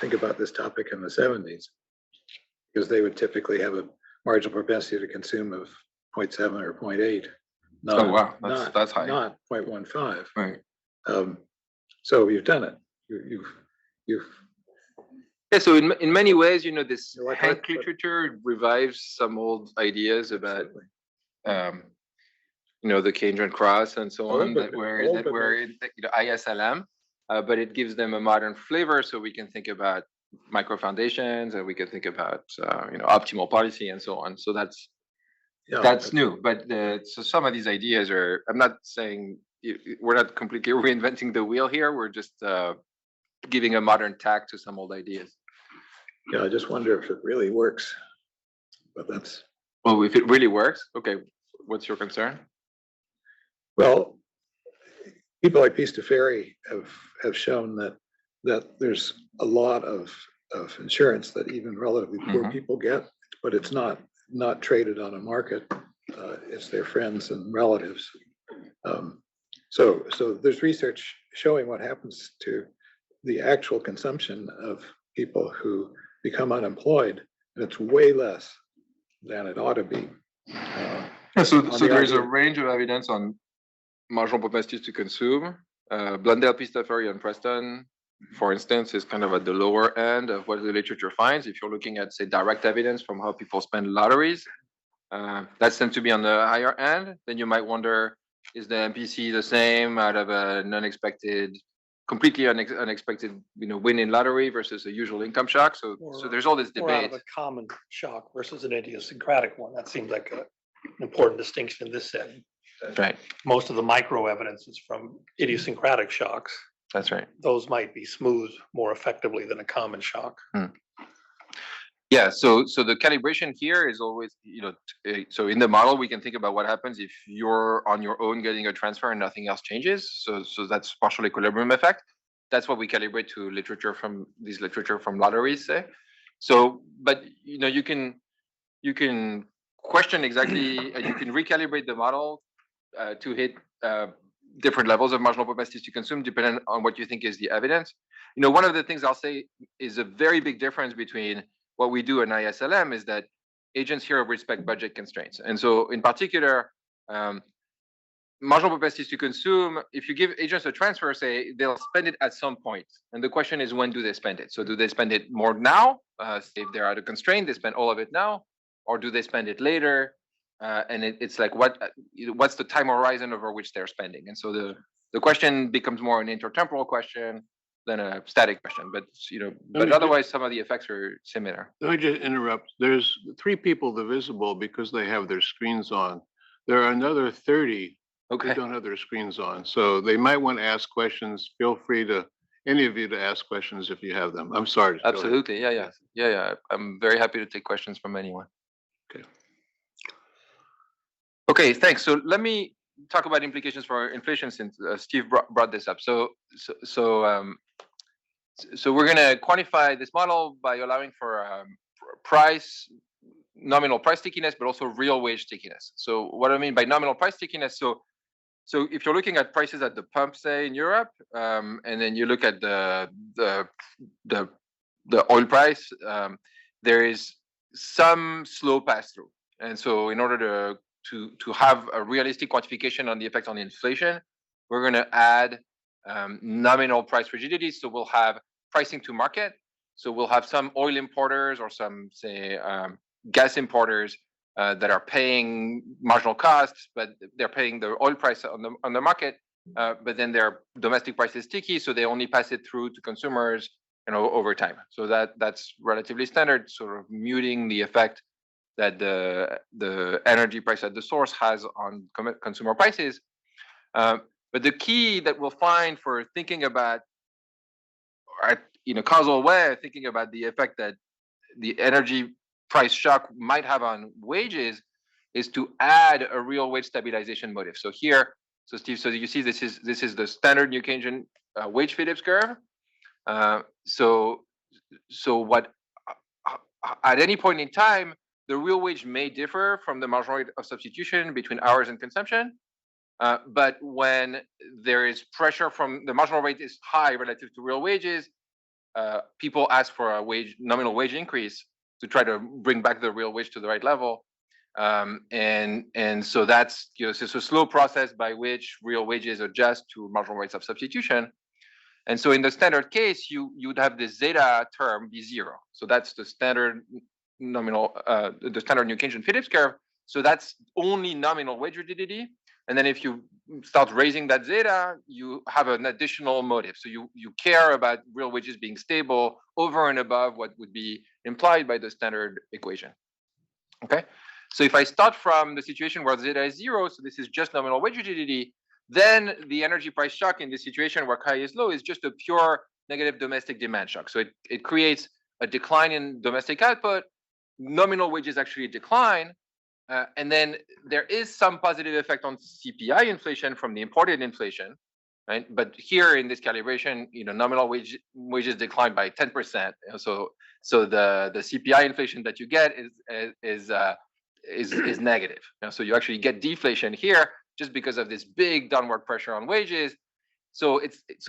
think about this topic in the 70s, because they would typically have a marginal propensity to consume of 0.7 or 0.8. Oh wow, that's high. Not 0.15. Right. So you've done it. You've. Yeah. So in many ways, you know, this Like Hank literature revives some old ideas about, you know, the Keynesian cross and so on that were you know, ISLM, but it gives them a modern flavor, so we can think about micro foundations and we can think about you know, optimal policy and so on. So that's new, but so some of these ideas are, I'm not saying we're not completely reinventing the wheel here. We're just giving a modern tack to some old ideas. Yeah, I just wonder if it really works, but that's. Well, if it really works, okay, what's your concern? Well, people like Pistafari have shown that there's a lot of insurance that even relatively poor people get, but it's not traded on a market. It's their friends and relatives. So there's research showing what happens to the actual consumption of people who become unemployed, and it's way less than it ought to be. So there's a range of evidence on marginal propensities to consume. Blundell, Pistafari, and Preston, for instance, is kind of at the lower end of what the literature finds. If you're looking at, say, direct evidence from how people spend lotteries, that tends to be on the higher end. Then you might wonder, is the MPC the same out of an unexpected, completely unexpected, you know, win in lottery versus a usual income shock? So there's all this Or out debate. of a common shock versus an idiosyncratic one. That seems like an important distinction in this setting. Right. Most of the micro evidence is from idiosyncratic shocks. That's right. Those might be smoothed more effectively than a common shock. Yeah, so the calibration here is always, you know, so in the model, we can think about what happens if you're on your own getting a transfer and nothing else changes. So that's partial equilibrium effect. That's what we calibrate to literature from lotteries, say. So, but, you know, you can question exactly, you can recalibrate the model to hit different levels of marginal propensities to consume, depending on what you think is the evidence. You know, one of the things I'll say is a very big difference between what we do in ISLM is that agents here respect budget constraints. And so in particular, marginal propensities to consume, if you give agents a transfer, say, they'll spend it at some point. And the question is, when do they spend it? So do they spend it more now? Say if they're at a constraint, they spend all of it now, or do they spend it later? And it's like, what's the time horizon over which they're spending? And so the question becomes more an intertemporal question than a static question, but you know, but otherwise some of the effects are similar. Let me just interrupt. There's 3 people divisible because they have their screens on. There are another 30 who don't have their screens on. So they might want to ask questions. Feel free to, any of you, to ask questions if you have them. I'm sorry. Absolutely. Yeah. I'm very happy to take questions from anyone. Okay. Okay, thanks. So let me talk about implications for inflation since Steve brought this up. So we're going to quantify this model by allowing for nominal price stickiness, but also real wage stickiness. So what I mean by nominal price stickiness, so if you're looking at prices at the pump, say in Europe, and then you look at the oil price, there is some slow pass through. And so in order to have a realistic quantification on the effect on inflation, we're going to add nominal price rigidity. So we'll have pricing to market. So we'll have some oil importers or some, say, gas importers that are paying marginal costs, but they're paying the oil price on the market. But then their domestic price is sticky, so they only pass it through to consumers, over time. So that's relatively standard, sort of muting the effect that the energy price at the source has on consumer prices. But the key that we'll find for thinking about, in a causal way, thinking about the effect that the energy price shock might have on wages is to add a real wage stabilization motive. So here, Steve, so you see this is the standard New Keynesian wage Phillips curve. So what at any point in time, the real wage may differ from the marginal rate of substitution between hours and consumption. But when there is pressure from the marginal rate is high relative to real wages, people ask for a nominal wage increase to try to bring back the real wage to the right level. And so that's, it's a slow process by which real wages adjust to marginal rates of substitution. And so in the standard case, you would have this zeta term be zero. So that's the standard nominal, the standard New Keynesian Phillips curve. So that's only nominal wage rigidity. And then if you start raising that zeta, you have an additional motive. So you care about real wages being stable over and above what would be implied by the standard equation. Okay. So if I start from the situation where zeta is zero, so this is just nominal wage rigidity, then the energy price shock in this situation where chi is low is just a pure negative domestic demand shock. So it creates a decline in domestic output, nominal wages actually decline, and then there is some positive effect on CPI inflation from the imported inflation, right? But here in this calibration, nominal wages decline by 10%. So the CPI inflation that you get is negative. So you actually get deflation here just because of this big downward pressure on wages. So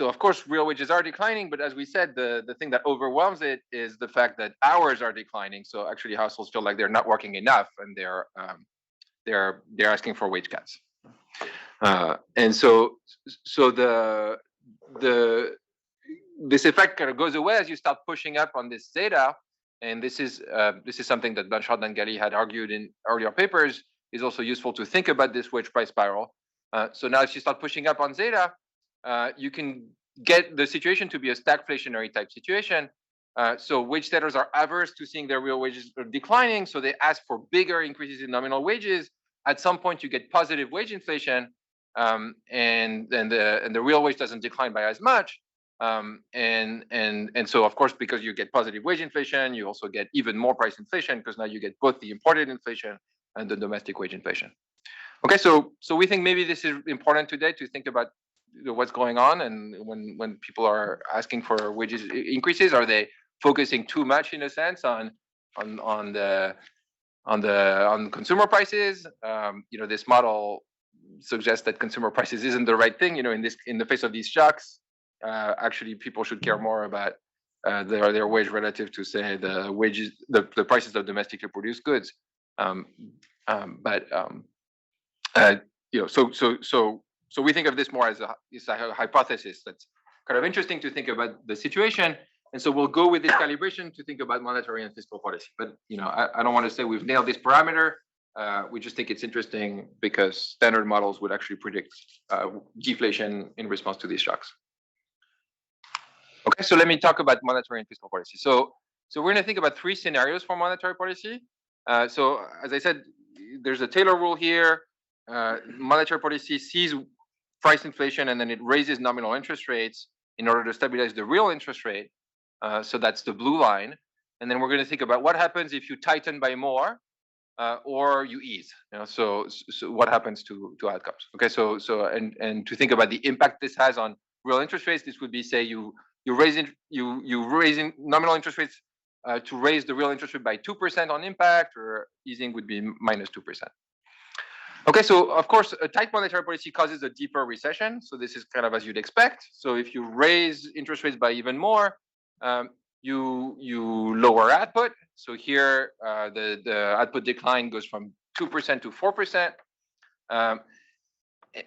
of course real wages are declining, but as we said, the thing that overwhelms it is the fact that hours are declining. So actually households feel like they're not working enough, and they're asking for wage cuts. And so this effect kind of goes away as you start pushing up on this zeta. And this is something that Blanchard and Galli had argued in earlier papers. Is also useful to think about this wage price spiral. So now if you start pushing up on zeta, you can get the situation to be a stagflationary type situation. So wage setters are averse to seeing their real wages declining, so they ask for bigger increases in nominal wages. At some point, you get positive wage inflation, and the real wage doesn't decline by as much. And so of course, because you get positive wage inflation, you also get even more price inflation because now you get both the imported inflation and the domestic wage inflation. Okay, so we think maybe this is important today to think about what's going on, and when people are asking for wages increases, are they focusing too much in a sense on consumer prices? This model suggests that consumer prices isn't the right thing. In the face of these shocks, actually people should care more about their wage relative to, say, the wages, the prices of domestically produced goods. So we think of this more as a hypothesis that's kind of interesting to think about the situation. And so we'll go with this calibration to think about monetary and fiscal policy. But I don't want to say we've nailed this parameter. We just think it's interesting because standard models would actually predict deflation in response to these shocks. Okay, so let me talk about monetary and fiscal policy. So we're going to think about three scenarios for monetary policy. So as I said, there's a Taylor rule here. Monetary policy sees price inflation and then it raises nominal interest rates in order to stabilize the real interest rate. So that's the blue line. And then we're going to think about what happens if you tighten by more. or you ease. So what happens to outcomes? Okay, so and to think about the impact this has on real interest rates, this would be, say, you raising nominal interest rates to raise the real interest rate by 2% on impact, or easing would be minus 2%. Okay, so of course, a tight monetary policy causes a deeper recession. So this is kind of as you'd expect. So if you raise interest rates by even more, you lower output. So here, the output decline goes from 2% to 4%.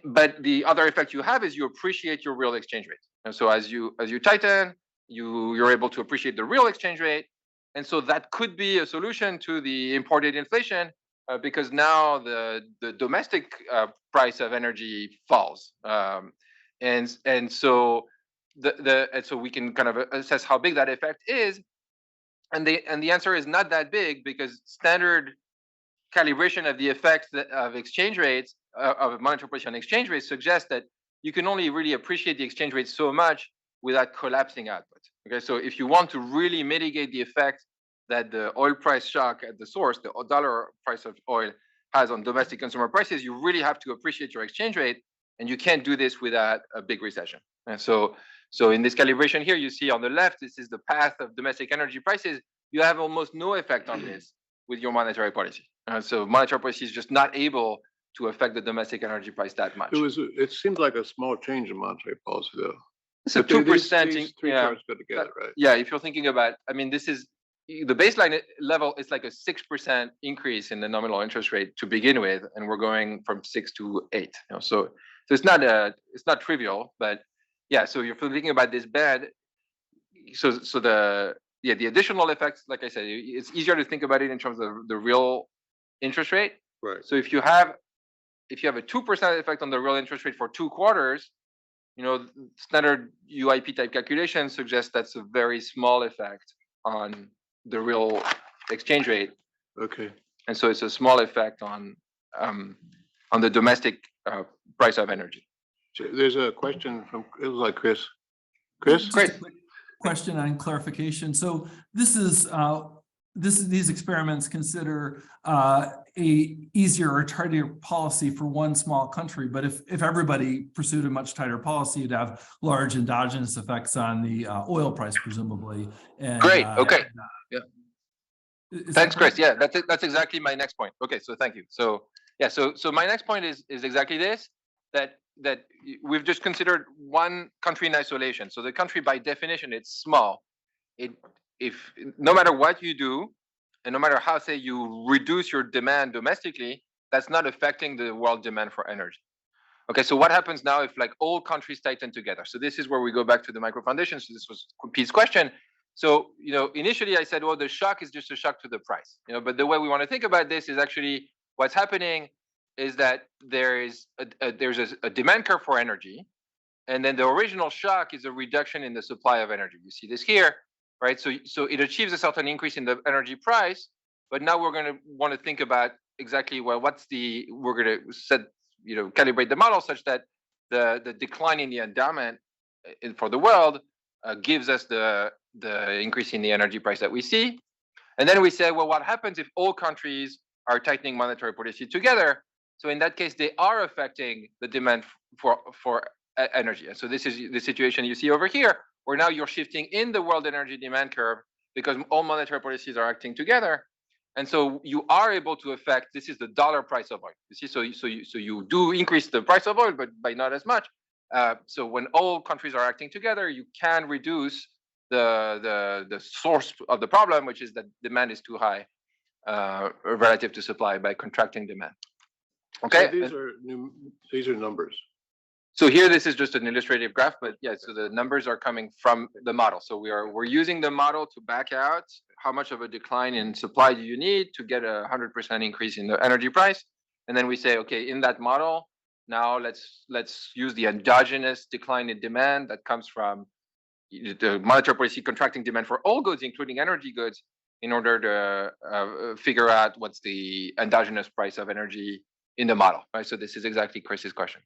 But the other effect you have is you appreciate your real exchange rate. And so as you tighten, you're able to appreciate the real exchange rate. And so that could be a solution to the imported inflation, because now the domestic price of energy falls, and so so we can kind of assess how big that effect is, and the answer is not that big, because standard calibration of the effects of exchange rates of monetary policy on exchange rates suggests that you can only really appreciate the exchange rate so much without collapsing output. Okay, so if you want to really mitigate the effect that the oil price shock at the source, the dollar price of oil, has on domestic consumer prices, you really have to appreciate your exchange rate, and you can't do this without a big recession. And so in this calibration here, you see on the left, this is the path of domestic energy prices. You have almost no effect on this with your monetary policy. So monetary policy is just not able to affect the domestic energy price that much. It seems like a small change in monetary policy, though. It's a 2%. These three charts go together, right? Yeah, if you're thinking about, I mean, this is the baseline level is like a 6% increase in the nominal interest rate to begin with, and we're going from 6 to 8. So it's not trivial, but yeah. So you're thinking about this band. So the additional effects, like I said, it's easier to think about it in terms of the real interest rate. Right. So if you have a 2% effect on the real interest rate for 2 quarters, standard UIP type calculation suggests that's a very small effect on the real exchange rate. Okay. And so it's a small effect on the domestic price of energy. So there's a question from, it was like Chris. Chris? Great. Question on clarification. So these experiments consider a easier or tighter policy for one small country, but if everybody pursued a much tighter policy, you'd have large endogenous effects on the oil price, presumably. And, great. Okay. Yeah. Thanks, Chris. Yeah, that's exactly my next point. Okay, so thank you. So yeah, so my next point is exactly this, that we've just considered one country in isolation. So the country, by definition, it's small. If no matter what you do, and no matter how, say, you reduce your demand domestically, that's not affecting the world demand for energy. Okay, so what happens now if like all countries tighten together? So this is where we go back to the micro foundations. So this was Pete's question. So, initially I said, well, the shock is just a shock to the price, but the way we want to think about this is actually what's happening is that there's a demand curve for energy. And then the original shock is a reduction in the supply of energy. You see this here, right? So it achieves a certain increase in the energy price, but now we're going to want to think about exactly, well, we're going to set, calibrate the model such that the decline in the endowment for the world gives us the increase in the energy price that we see. And then we say, well, what happens if all countries are tightening monetary policy together? So in that case, they are affecting the demand for energy. And so this is the situation you see over here, where now you're shifting in the world energy demand curve because all monetary policies are acting together. And so you are able to affect, this is the dollar price of oil. You see, so you do increase the price of oil, but by not as much. So when all countries are acting together, you can reduce the source of the problem, which is that demand is too high relative to supply by contracting demand. Okay. So these are numbers. So here, this is just an illustrative graph, but yeah, so the numbers are coming from the model. So we're using the model to back out how much of a decline in supply do you need to get 100% increase in the energy price. And then we say, okay, in that model, now let's use the endogenous decline in demand that comes from the monetary policy contracting demand for all goods, including energy goods, in order to figure out what's the endogenous price of energy in the model, right? So this is exactly Chris's question.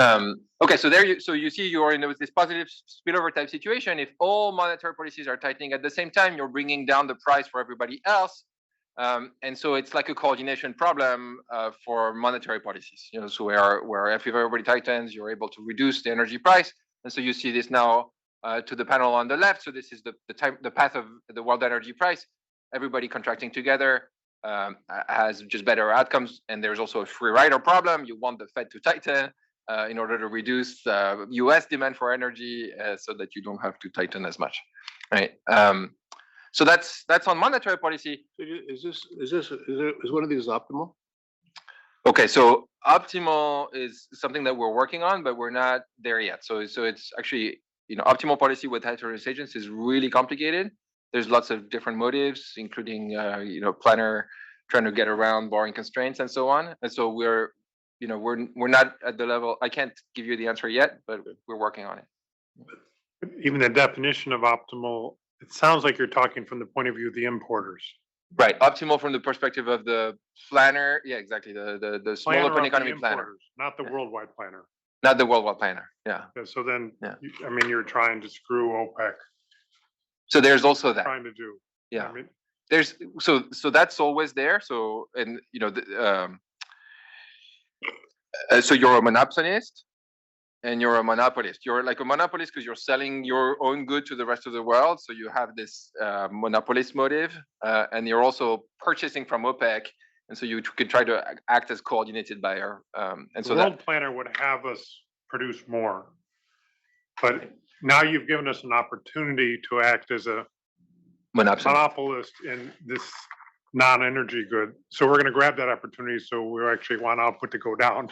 Okay, so you see you're in this positive spillover type situation. If all monetary policies are tightening at the same time, you're bringing down the price for everybody else. And so it's like a coordination problem for monetary policies. So where if everybody tightens, you're able to reduce the energy price. And so you see this now to the panel on the left. So this is the path of the world energy price. Everybody contracting together has just better outcomes. And there's also a free rider problem. You want the Fed to tighten in order to reduce US demand for energy so that you don't have to tighten as much, right? So that's on monetary policy. Is one of these optimal? Okay, so optimal is something that we're working on, but we're not there yet. So it's actually, optimal policy with heterogeneous agents is really complicated. There's lots of different motives, including planner trying to get around borrowing constraints and so on. And so we're not at the level. I can't give you the answer yet, but we're working on it. But even the definition of optimal, it sounds like you're talking from the point of view of the importers. Right, optimal from the perspective of the planner. Yeah, exactly. The small Planner open of the economy planner, importers, not the worldwide planner. not the worldwide planner. Yeah. So then, Yeah. you're trying to screw OPEC, So there's also that. trying to do. Yeah. I mean, There's so that's always there. So so you're a monopsonist and you're a monopolist. You're like a monopolist because you're selling your own good to the rest of the world. So you have this monopolist motive, and you're also purchasing from OPEC. And so you can try to act as coordinated buyer. And the so world planner would have us produce more. But now you've given us an opportunity to act as a monopolist in this non-energy good. So we're going to grab that opportunity. So we actually want output to go down.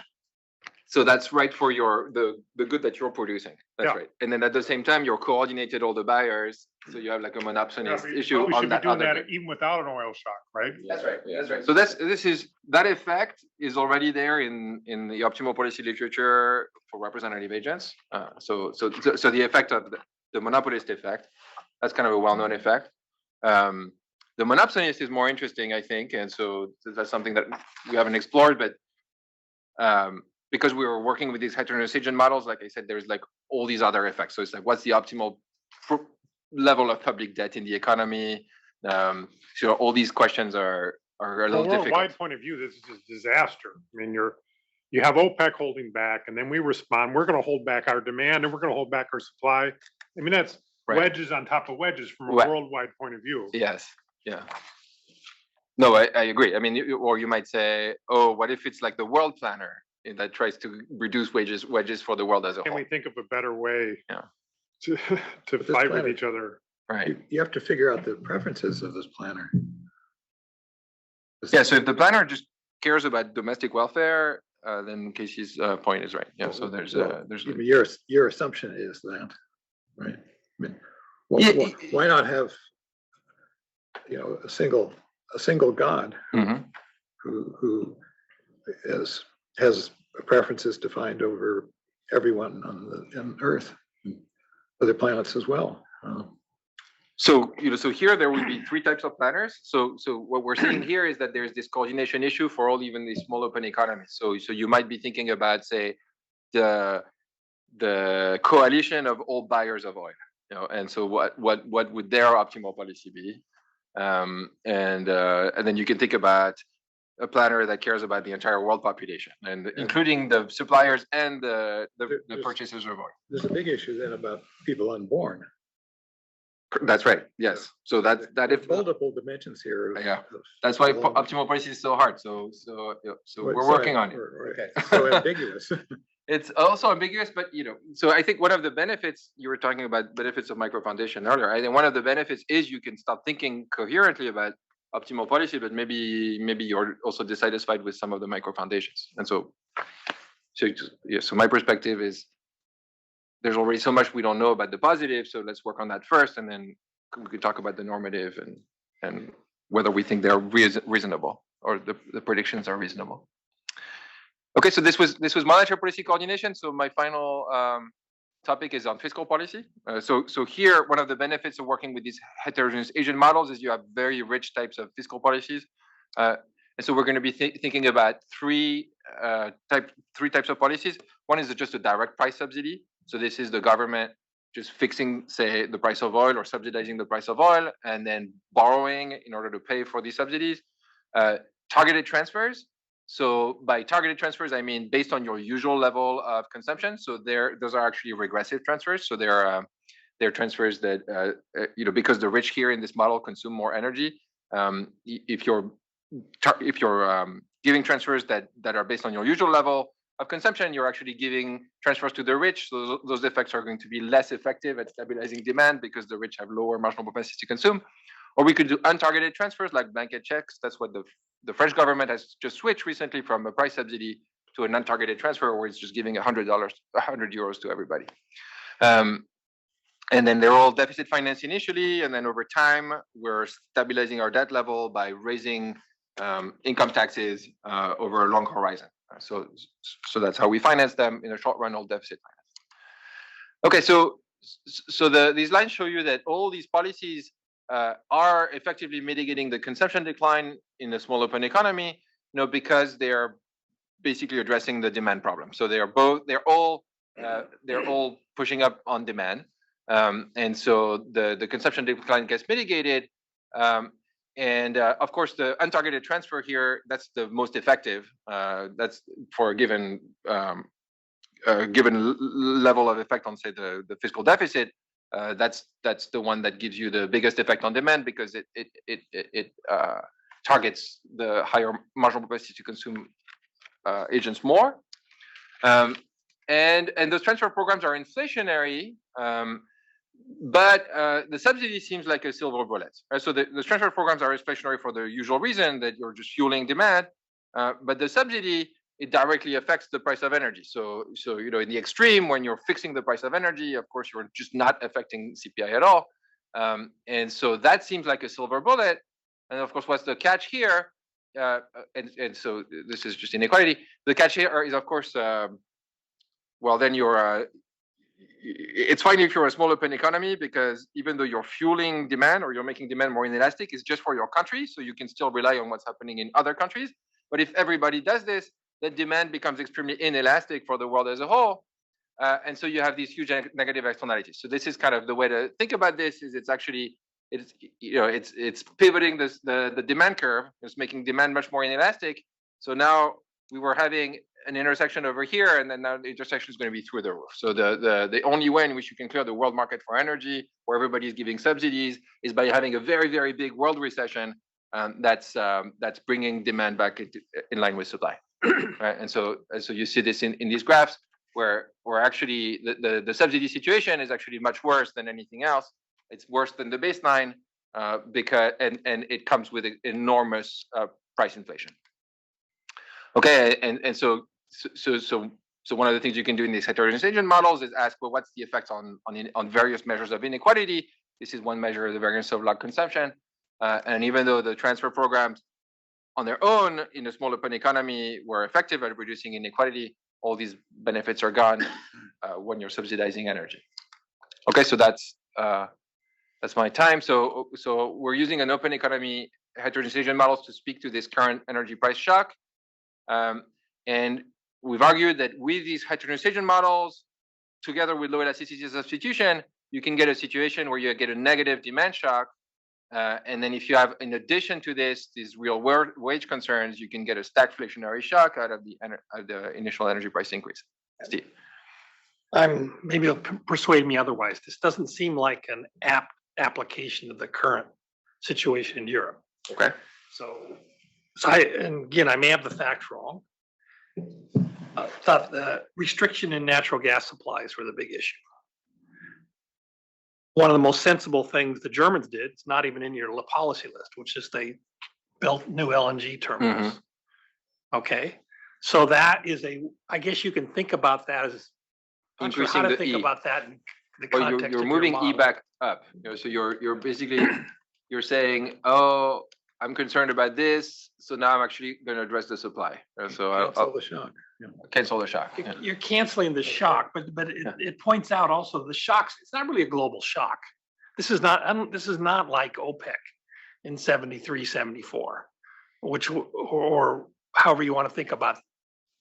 So that's right for the good that you're producing. That's Yeah. right. And then at the same time, you're coordinated all the buyers. So you have like a monopsonist issue We on should be that doing other that good. even without an oil shock, right? That's right. That's right. So that effect is already there in the optimal policy literature for representative agents. So the effect of the monopolist effect, that's kind of a well-known effect. The monopsonist is more interesting, I think, and so that's something that we haven't explored, but because we were working with these heterogeneous agent models, like I said, there's like all these other effects. So it's like, what's the optimal level of public debt in the economy? So all these questions are a little difficult. From a worldwide point of view, this is a disaster. I mean, you have OPEC holding back, and then we respond. We're going to hold back our demand, and we're going to hold back our supply. I mean, that's Right. wedges on top of wedges from a Right. worldwide point of view. Yes. Yeah. No, I agree. I mean, or you might say, oh, what if it's like the world planner that tries to reduce wedges for the world as a Can whole? we think of a better way Yeah. to this fight with planet- each other? Right. You have to figure out the preferences of this planner. Yeah. So if the planner just cares about domestic welfare, then Casey's point is right. Yeah. So there's Your assumption is that, right? I mean, Yeah. why not have, a single God Mhm. who has preferences defined over everyone on Earth, other planets as well. So here there would be three types of planners. So what we're seeing here is that there's this coordination issue for all even these small open economies. So you might be thinking about, say, the coalition of all buyers of oil. And so what would their optimal policy be? And then you can think about a planner that cares about the entire world population, and including the suppliers and the purchasers of oil. There's a big issue then about people unborn. That's right. Yes. So that if Multiple dimensions here. Yeah. that's why optimal policy is so hard. So we're working on it. Okay. So ambiguous. It's also ambiguous, but so I think one of the benefits, you were talking about benefits of micro foundation earlier. I think one of the benefits is you can start thinking coherently about optimal policy, but maybe you're also dissatisfied with some of the micro foundations. And so my perspective is there's already so much we don't know about the positive, so let's work on that first, and then we could talk about the normative and whether we think they're reasonable or the predictions are reasonable. Okay, so this was monetary policy coordination. So my final topic is on fiscal policy. So here, one of the benefits of working with these heterogeneous agent models is you have very rich types of fiscal policies. And so we're going to be thinking about three types of policies. One is just a direct price subsidy. So this is the government just fixing, say, the price of oil or subsidizing the price of oil, and then borrowing in order to pay for these subsidies. targeted transfers. So by targeted transfers, I mean based on your usual level of consumption. So those are actually regressive transfers. So they're transfers that because the rich here in this model consume more energy. If you're giving transfers that are based on your usual level of consumption, you're actually giving transfers to the rich. So those effects are going to be less effective at stabilizing demand because the rich have lower marginal propensity to consume. Or we could do untargeted transfers like blanket checks. That's what the French government has just switched recently from a price subsidy to an untargeted transfer where it's just giving $100, 100 euros to everybody. And then they're all deficit financed initially, and then over time, we're stabilizing our debt level by raising income taxes over a long horizon. So that's how we finance them. In the short run, all deficit finance. Okay, so these lines show you that all these policies are effectively mitigating the consumption decline in a small open economy, because they're basically addressing the demand problem. So they're all pushing up on demand. And so the consumption decline gets mitigated. And of course, the untargeted transfer here, that's the most effective. That's for a given level of effect on, say, the fiscal deficit. That's the one that gives you the biggest effect on demand because it targets the higher marginal propensity to consume agents more. And those transfer programs are inflationary. But the subsidy seems like a silver bullet. Right? So the transfer programs are inflationary for the usual reason that you're just fueling demand. But the subsidy, it directly affects the price of energy. So in the extreme, when you're fixing the price of energy, of course, you're just not affecting CPI at all. And so that seems like a silver bullet. And of course, what's the catch here? And so this is just inequality. The catch here is, of course, then you're it's fine if you're a small open economy because even though you're fueling demand or you're making demand more inelastic, it's just for your country. So you can still rely on what's happening in other countries. But if everybody does this, then demand becomes extremely inelastic for the world as a whole. And so you have these huge negative externalities. So this is kind of the way to think about this is it's pivoting the demand curve. It's making demand much more inelastic. So now we were having an intersection over here, and then now the intersection is going to be through the roof. So the only way in which you can clear the world market for energy, where everybody is giving subsidies, is by having a very, very big world recession that's bringing demand back in line with supply. Right? And so you see this in these graphs where actually the subsidy situation is actually much worse than anything else. It's worse than the baseline because it comes with enormous price inflation. Okay, and so one of the things you can do in these heterogeneous agent models is ask, well, what's the effect on various measures of inequality? This is one measure of the variance of log consumption. And even though the transfer programs on their own in a small open economy were effective at reducing inequality, all these benefits are gone when you're subsidizing energy. Okay, so that's my time. So we're using an open economy heterogeneous agent models to speak to this current energy price shock. And we've argued that with these heterogeneous agent models, together with low elasticity substitution, you can get a situation where you get a negative demand shock. And then if you have, in addition to this, these real wage concerns, you can get a stagflationary shock out of the initial energy price increase. Steve. Maybe you'll persuade me otherwise. This doesn't seem like an apt application of the current situation in Europe. Okay. So and again, I may have the facts wrong. I thought the restriction in natural gas supplies were the big issue. One of the most sensible things the Germans did, it's not even in your policy list, which is they built new LNG terminals. Mm-hmm. Okay. So that is I guess you can think about that as, I'm not sure how to think about that in the context you're of moving your E back up. So you're basically, you're saying, oh, I'm concerned about this, so now I'm actually going to address the supply. So Cancel the shock. Yeah. Cancel the shock. Yeah. You're canceling the shock, but it points out also the shocks. It's not really a global shock. This is not like OPEC in 73, 74, which or however you want to think about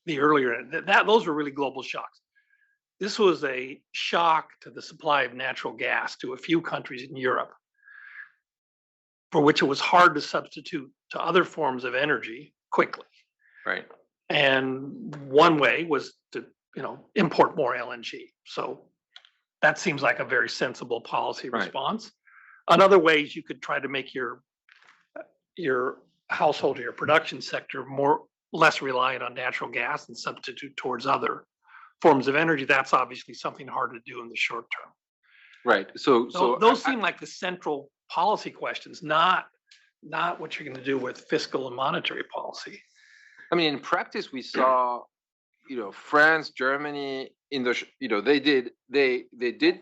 the earlier those were really global shocks. This was a shock to the supply of natural gas to a few countries in Europe, for which it was hard to substitute to other forms of energy quickly. Right. And one way was to, import more LNG. So that seems like a very sensible policy Right. response. Another way is you could try to make your household or your production sector less reliant on natural gas and substitute towards other forms of energy. That's obviously something hard to do in the short term. Right. So Those seem like the central policy questions, not what you're going to do with fiscal and monetary policy. I mean, in practice, we saw, France, Germany, they did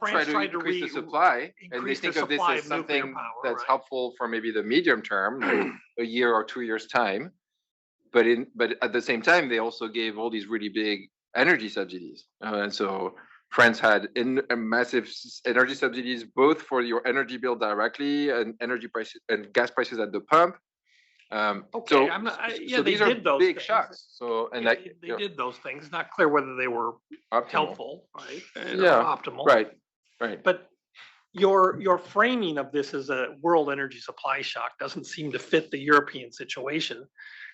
try to increase the supply, and they think of this as something that's helpful for maybe the medium term, a year or 2 years time. But at the same time, they also gave all these really big energy subsidies, and so France had massive energy subsidies both for your energy bill directly and energy prices and gas prices at the pump. Okay, so they these are did those big things. shocks. So they did those things. Not clear whether they were optimal. helpful, right? Yeah, optimal. Right. But your framing of this as a world energy supply shock doesn't seem to fit the European situation,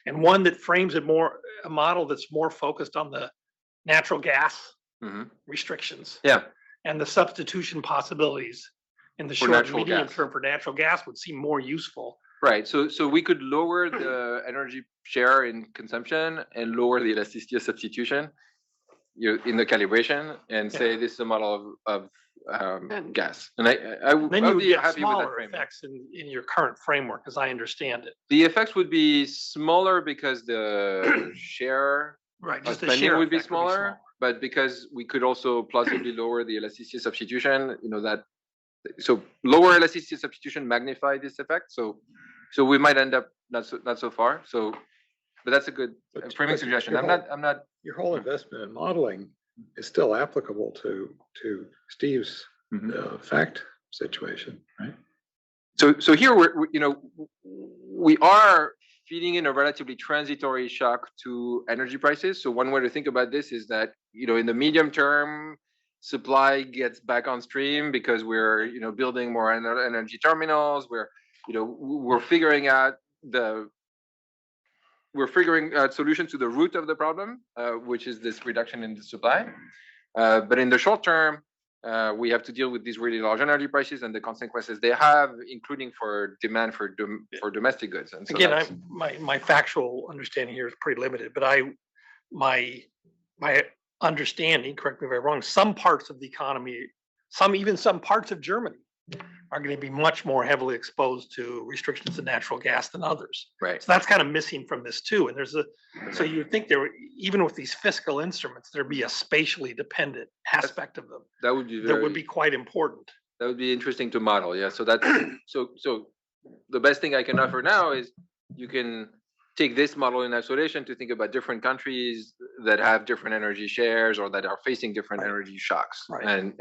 and one that frames it a model that's more focused on the natural gas restrictions. Yeah. And the substitution possibilities in the short and medium term for natural gas would seem more useful. Right. So we could lower the energy share in consumption and lower the elasticity of substitution in the calibration and say this is a model of gas. And I would be happy with that framework. Effects in your current framework, as I understand it. The effects would be smaller because the share just the spending share would be smaller, but because we could also plausibly lower the elasticity of substitution, so lower elasticity of substitution magnify this effect. So we might end up not so far. But that's a good framing suggestion. I'm not. Your whole investment in modeling is still applicable to Steve's fact situation, right? So here we are feeding in a relatively transitory shock to energy prices. So one way to think about this is that in the medium term, supply gets back on stream because we're building more energy terminals. We're figuring out solutions to the root of the problem, which is this reduction in the supply. But in the short term, we have to deal with these really large energy prices and the consequences they have, including for demand for domestic goods. And so again, my factual understanding here is pretty limited, but my understanding, correct me if I'm wrong, some parts of the economy, even some parts of Germany are going to be much more heavily exposed to restrictions of natural gas than others. Right. So that's kind of missing from this too. And so you would think even with these fiscal instruments, there'd be a spatially dependent aspect of them. That would be quite important. That would be interesting to model. Yeah. So that's so the best thing I can offer now is you can take this model in isolation to think about different countries that have different energy shares or that are facing different energy shocks. Right.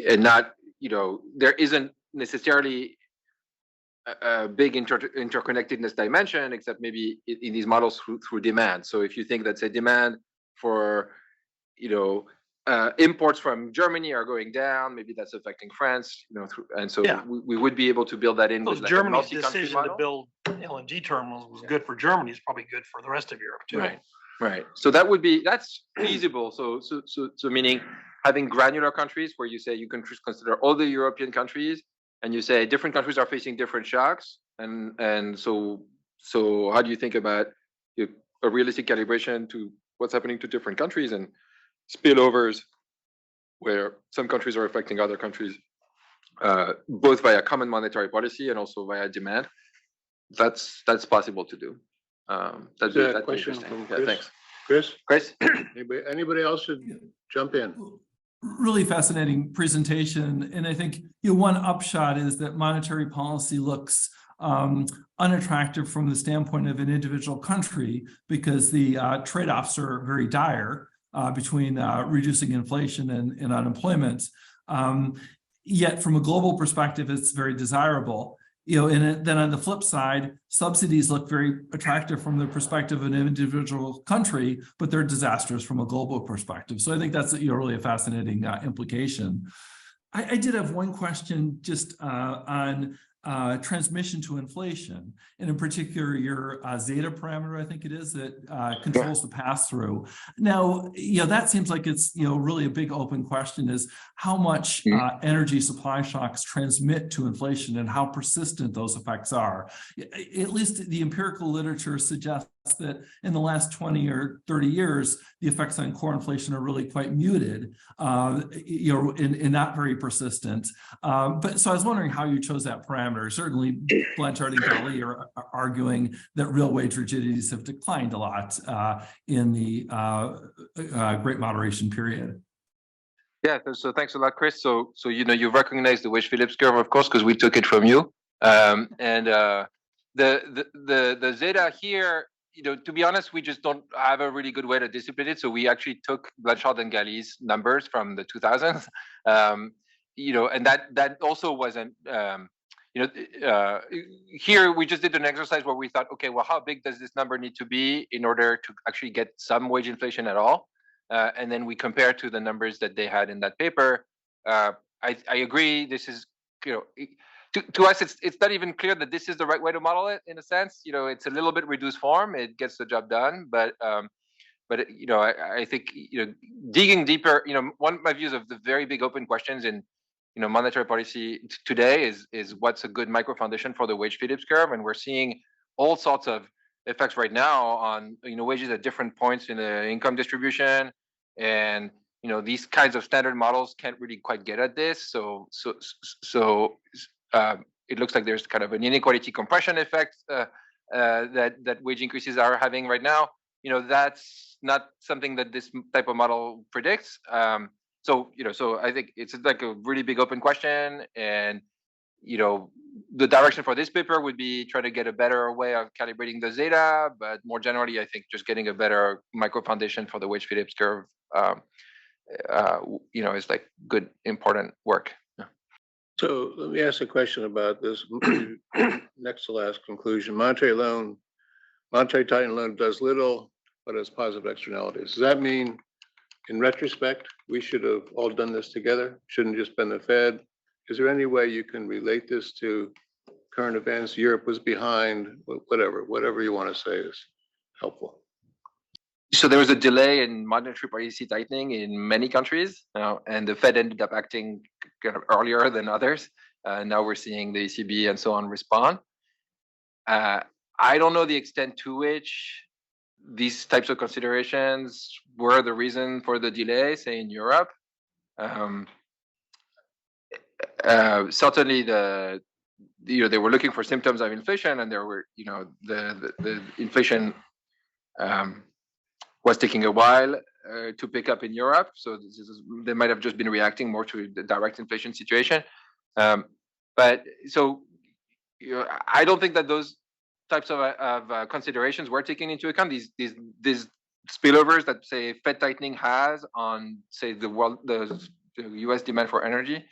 And not, there isn't necessarily a big interconnectedness dimension, except maybe in these models through demand. So if you think that say demand for, imports from Germany are going down, maybe that's affecting France, and so we would be able to build that in. So Germany's decision to build LNG terminals was good for Germany. It's probably good for the rest of Europe too. Right. So that's feasible. So meaning having granular countries where you say you can consider all the European countries and you say different countries are facing different shocks. And so how do you think about a realistic calibration to what's happening to different countries and spillovers where some countries are affecting other countries, both via common monetary policy and also via demand? That's possible to do. That's a question from Chris. Chris? Anybody else should jump in? Really fascinating presentation. And I think one upshot is that monetary policy looks unattractive from the standpoint of an individual country because the trade-offs are very dire between reducing inflation and unemployment. Yet from a global perspective, it's very desirable. And then on the flip side, subsidies look very attractive from the perspective of an individual country, but they're disastrous from a global perspective. So I think that's really a fascinating implication. I did have one question just on transmission to inflation, and in particular your zeta parameter, I think it is, that controls the pass through. Now, that seems like it's really a big open question: is how much energy supply shocks transmit to inflation and how persistent those effects are. At least the empirical literature suggests that in the last 20 or 30 years, the effects on core inflation are really quite muted, and not very persistent. But so I was wondering how you chose that parameter. Certainly, Blanchard and Galli are arguing that real wage rigidities have declined a lot in the Great Moderation period. Yeah, so thanks a lot, Chris. So you recognize the Wage-Phillips curve, of course, because we took it from you. The zeta here, to be honest, we just don't have a really good way to discipline it. So we actually took Blanchard and Galli's numbers from the 2000s, and that also wasn't, here we just did an exercise where we thought, okay, well, how big does this number need to be in order to actually get some wage inflation at all? And then we compare to the numbers that they had in that paper. I agree. This is, to us, it's not even clear that this is the right way to model it. In a sense, it's a little bit reduced form. It gets the job done, but I think digging deeper. One of my views of the very big open questions in monetary policy today is what's a good micro foundation for the Wage-Phillips curve, and we're seeing all sorts of effects right now on wages at different points in the income distribution, and these kinds of standard models can't really quite get at this. So it looks like there's kind of an inequality compression effect that wage increases are having right now. That's not something that this type of model predicts. So I think it's like a really big open question, and the direction for this paper would be trying to get a better way of calibrating the zeta, but more generally, I think just getting a better micro foundation for the Wage-Phillips curve, is like good, important work. Yeah. So let me ask a question about this next to last conclusion. Monetary tightening loan does little, but has positive externalities. Does that mean, in retrospect, we should have all done this together? Shouldn't just been the Fed? Is there any way you can relate this to current events? Europe was behind, whatever you want to say is helpful. So there was a delay in monetary policy tightening in many countries, and the Fed ended up acting kind of earlier than others. Now we're seeing the ECB and so on respond. I don't know the extent to which these types of considerations were the reason for the delay, say in Europe. Certainly they were looking for symptoms of inflation, and there were, the inflation was taking a while to pick up in Europe. So they might have just been reacting more to the direct inflation situation. But so, I don't think that those types of considerations were taken into account. These spillovers that, say, Fed tightening has on, say, the U.S. demand for energy.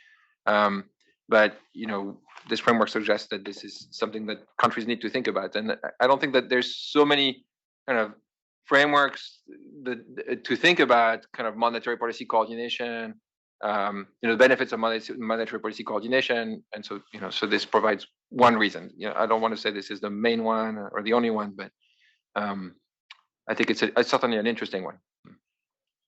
But this framework suggests that this is something that countries need to think about, and I don't think that there's so many kind of frameworks to think about kind of monetary policy coordination, the benefits of monetary policy coordination, and so so this provides one reason. I don't want to say this is the main one or the only one, but I think it's certainly an interesting one.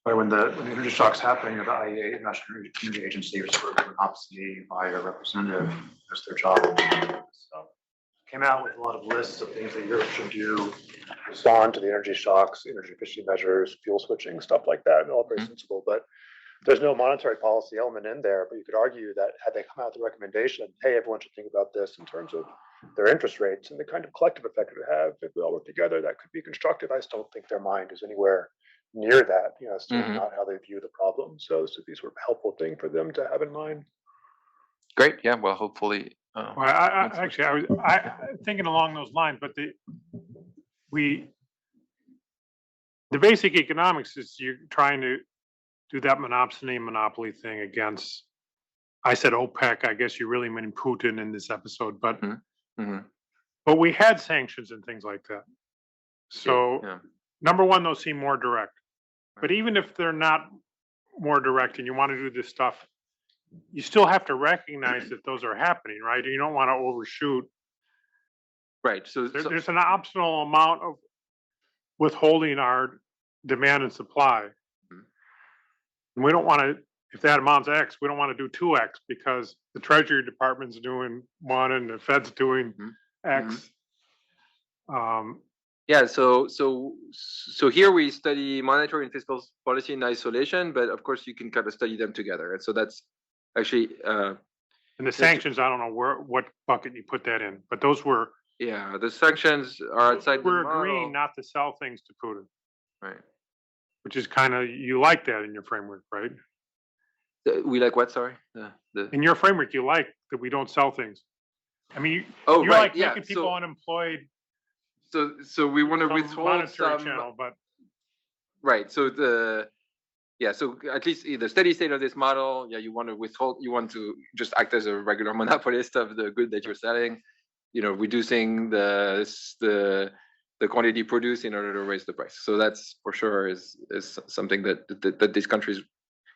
When the energy shock's happening, the IEA, National Energy Agency, was sort of an obscenity by a representative. That's their job. So came out with a lot of lists of things that Europe should do to respond to the energy shocks, energy efficiency measures, fuel switching, stuff like that, and all very sensible. But there's no monetary policy element in there. But you could argue that had they come out with a recommendation, hey, everyone should think about this in terms of their interest rates and the kind of collective effect it would have if we all work together, that could be constructive. I just don't think their mind is anywhere near that. It's not how they view the problem. So these were helpful thing for them to have in mind. Great. Yeah. Well, hopefully. Well, I was thinking along those lines, but the basic economics is you're trying to do that monopoly thing against. I said OPEC. I guess you really mean Putin in this episode, but but we had sanctions and things like that. So number one, those seem more direct. But even if they're not more direct, and you want to do this stuff you still have to recognize that those are happening, right? You don't want to overshoot. Right. So There's an optional amount of withholding our demand and supply. And we don't want to, if that amount's X, we don't want to do 2X because the Treasury Department's doing 1 and the Fed's doing X. yeah, so here we study monetary and fiscal policy in isolation, but of course you can kind of study them together. And so that's actually and the sanctions, I don't know what bucket you put that in, but those were. Yeah, the sanctions are outside We're the model. agreeing not to sell things to Putin. Right. Which is kind of, you like that in your framework, right? We like what, sorry? In your framework, you like that we don't sell things. I mean, Oh, you're right, like yeah, making people unemployed. So we want to Some withhold monetary some. channel, but Right. So so at least in the steady state of this model, yeah, you want to withhold, you want to just act as a regular monopolist of the good that you're selling, reducing the quantity produced in order to raise the price. So that's for sure is something that these countries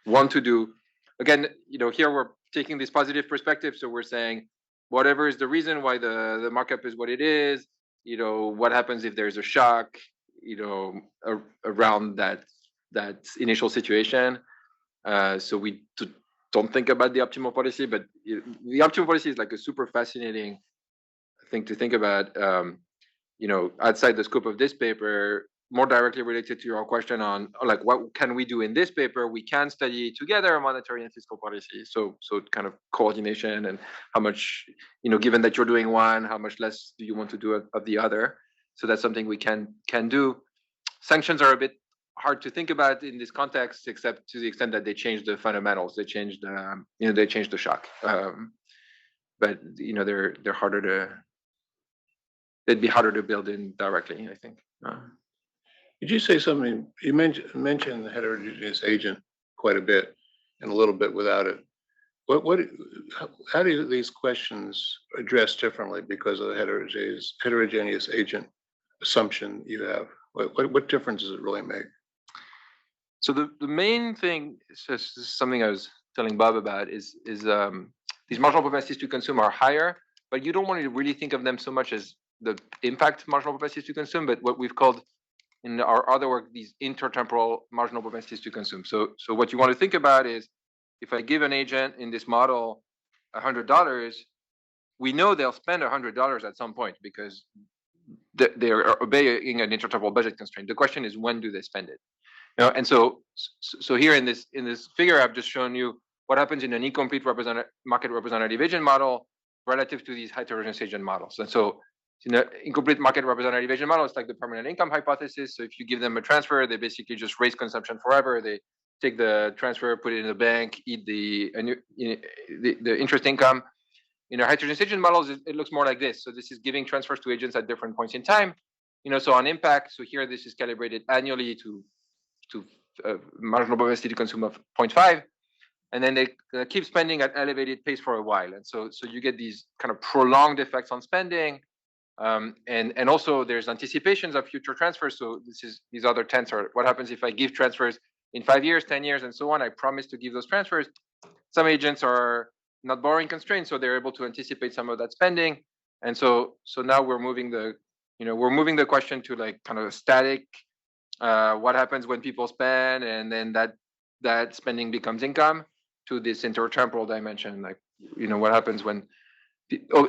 want to do. Again, here we're taking this positive perspective. So we're saying whatever is the reason why the markup is what it is, what happens if there's a shock, around that initial situation. So we don't think about the optimal policy, but the optimal policy is like a super fascinating thing to think about. Outside the scope of this paper, more directly related to your question on like what can we do in this paper, we can study together monetary and fiscal policy. So kind of coordination and how much, given that you're doing one, how much less do you want to do of the other? So that's something we can do. Sanctions are a bit hard to think about in this context, except to the extent that they change the fundamentals, they change the shock. But they're harder to. They'd be harder to build in directly, I think. Did you say something? You mentioned the heterogeneous agent quite a bit, and a little bit without it. How do these questions address differently because of the heterogeneous agent assumption you have? What difference does it really make? So the main thing, this is something I was telling Bob about, is these marginal propensities to consume are higher, but you don't want to really think of them so much as the impact marginal propensities to consume, but what we've called in our other work, these intertemporal marginal propensities to consume. So what you want to think about is, if I give an agent in this model $100, we know they'll spend $100 at some point because they're obeying an intertemporal budget constraint. The question is, when do they spend it? And so here in this figure, I've just shown you what happens in an incomplete market representative agent model relative to these heterogeneous agent models. And so in the incomplete market representative agent model, it's like the permanent income hypothesis. So if you give them a transfer, they basically just raise consumption forever. They take the transfer, put it in the bank, eat the interest income. In our heterogeneous agent models, it looks more like this. So this is giving transfers to agents at different points in time. So on impact, so here this is calibrated annually to marginal propensity to consume of 0.5. And then they keep spending at elevated pace for a while. And so you get these kind of prolonged effects on spending. And also there's anticipations of future transfers. So these other tents are what happens if I give transfers in 5 years, 10 years, and so on. I promise to give those transfers. Some agents are not borrowing constrained, so they're able to anticipate some of that spending. And so now we're moving the question to like kind of a static, what happens when people spend, and then that spending becomes income, to this intertemporal dimension, like what happens when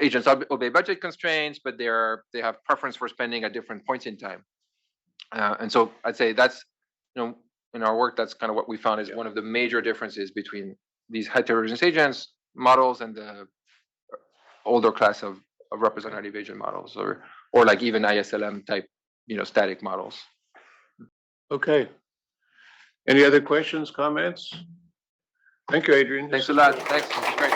agents obey budget constraints, but they have preference for spending at different points in time. And so I'd say that's, in our work, that's kind of what we found is one of the major differences between these heterogeneous agents models and the older class of representative agent models, or like even ISLM type, static models. Okay. Any other questions, comments? Thank you, Adrien. Thanks a lot. Thanks. Great.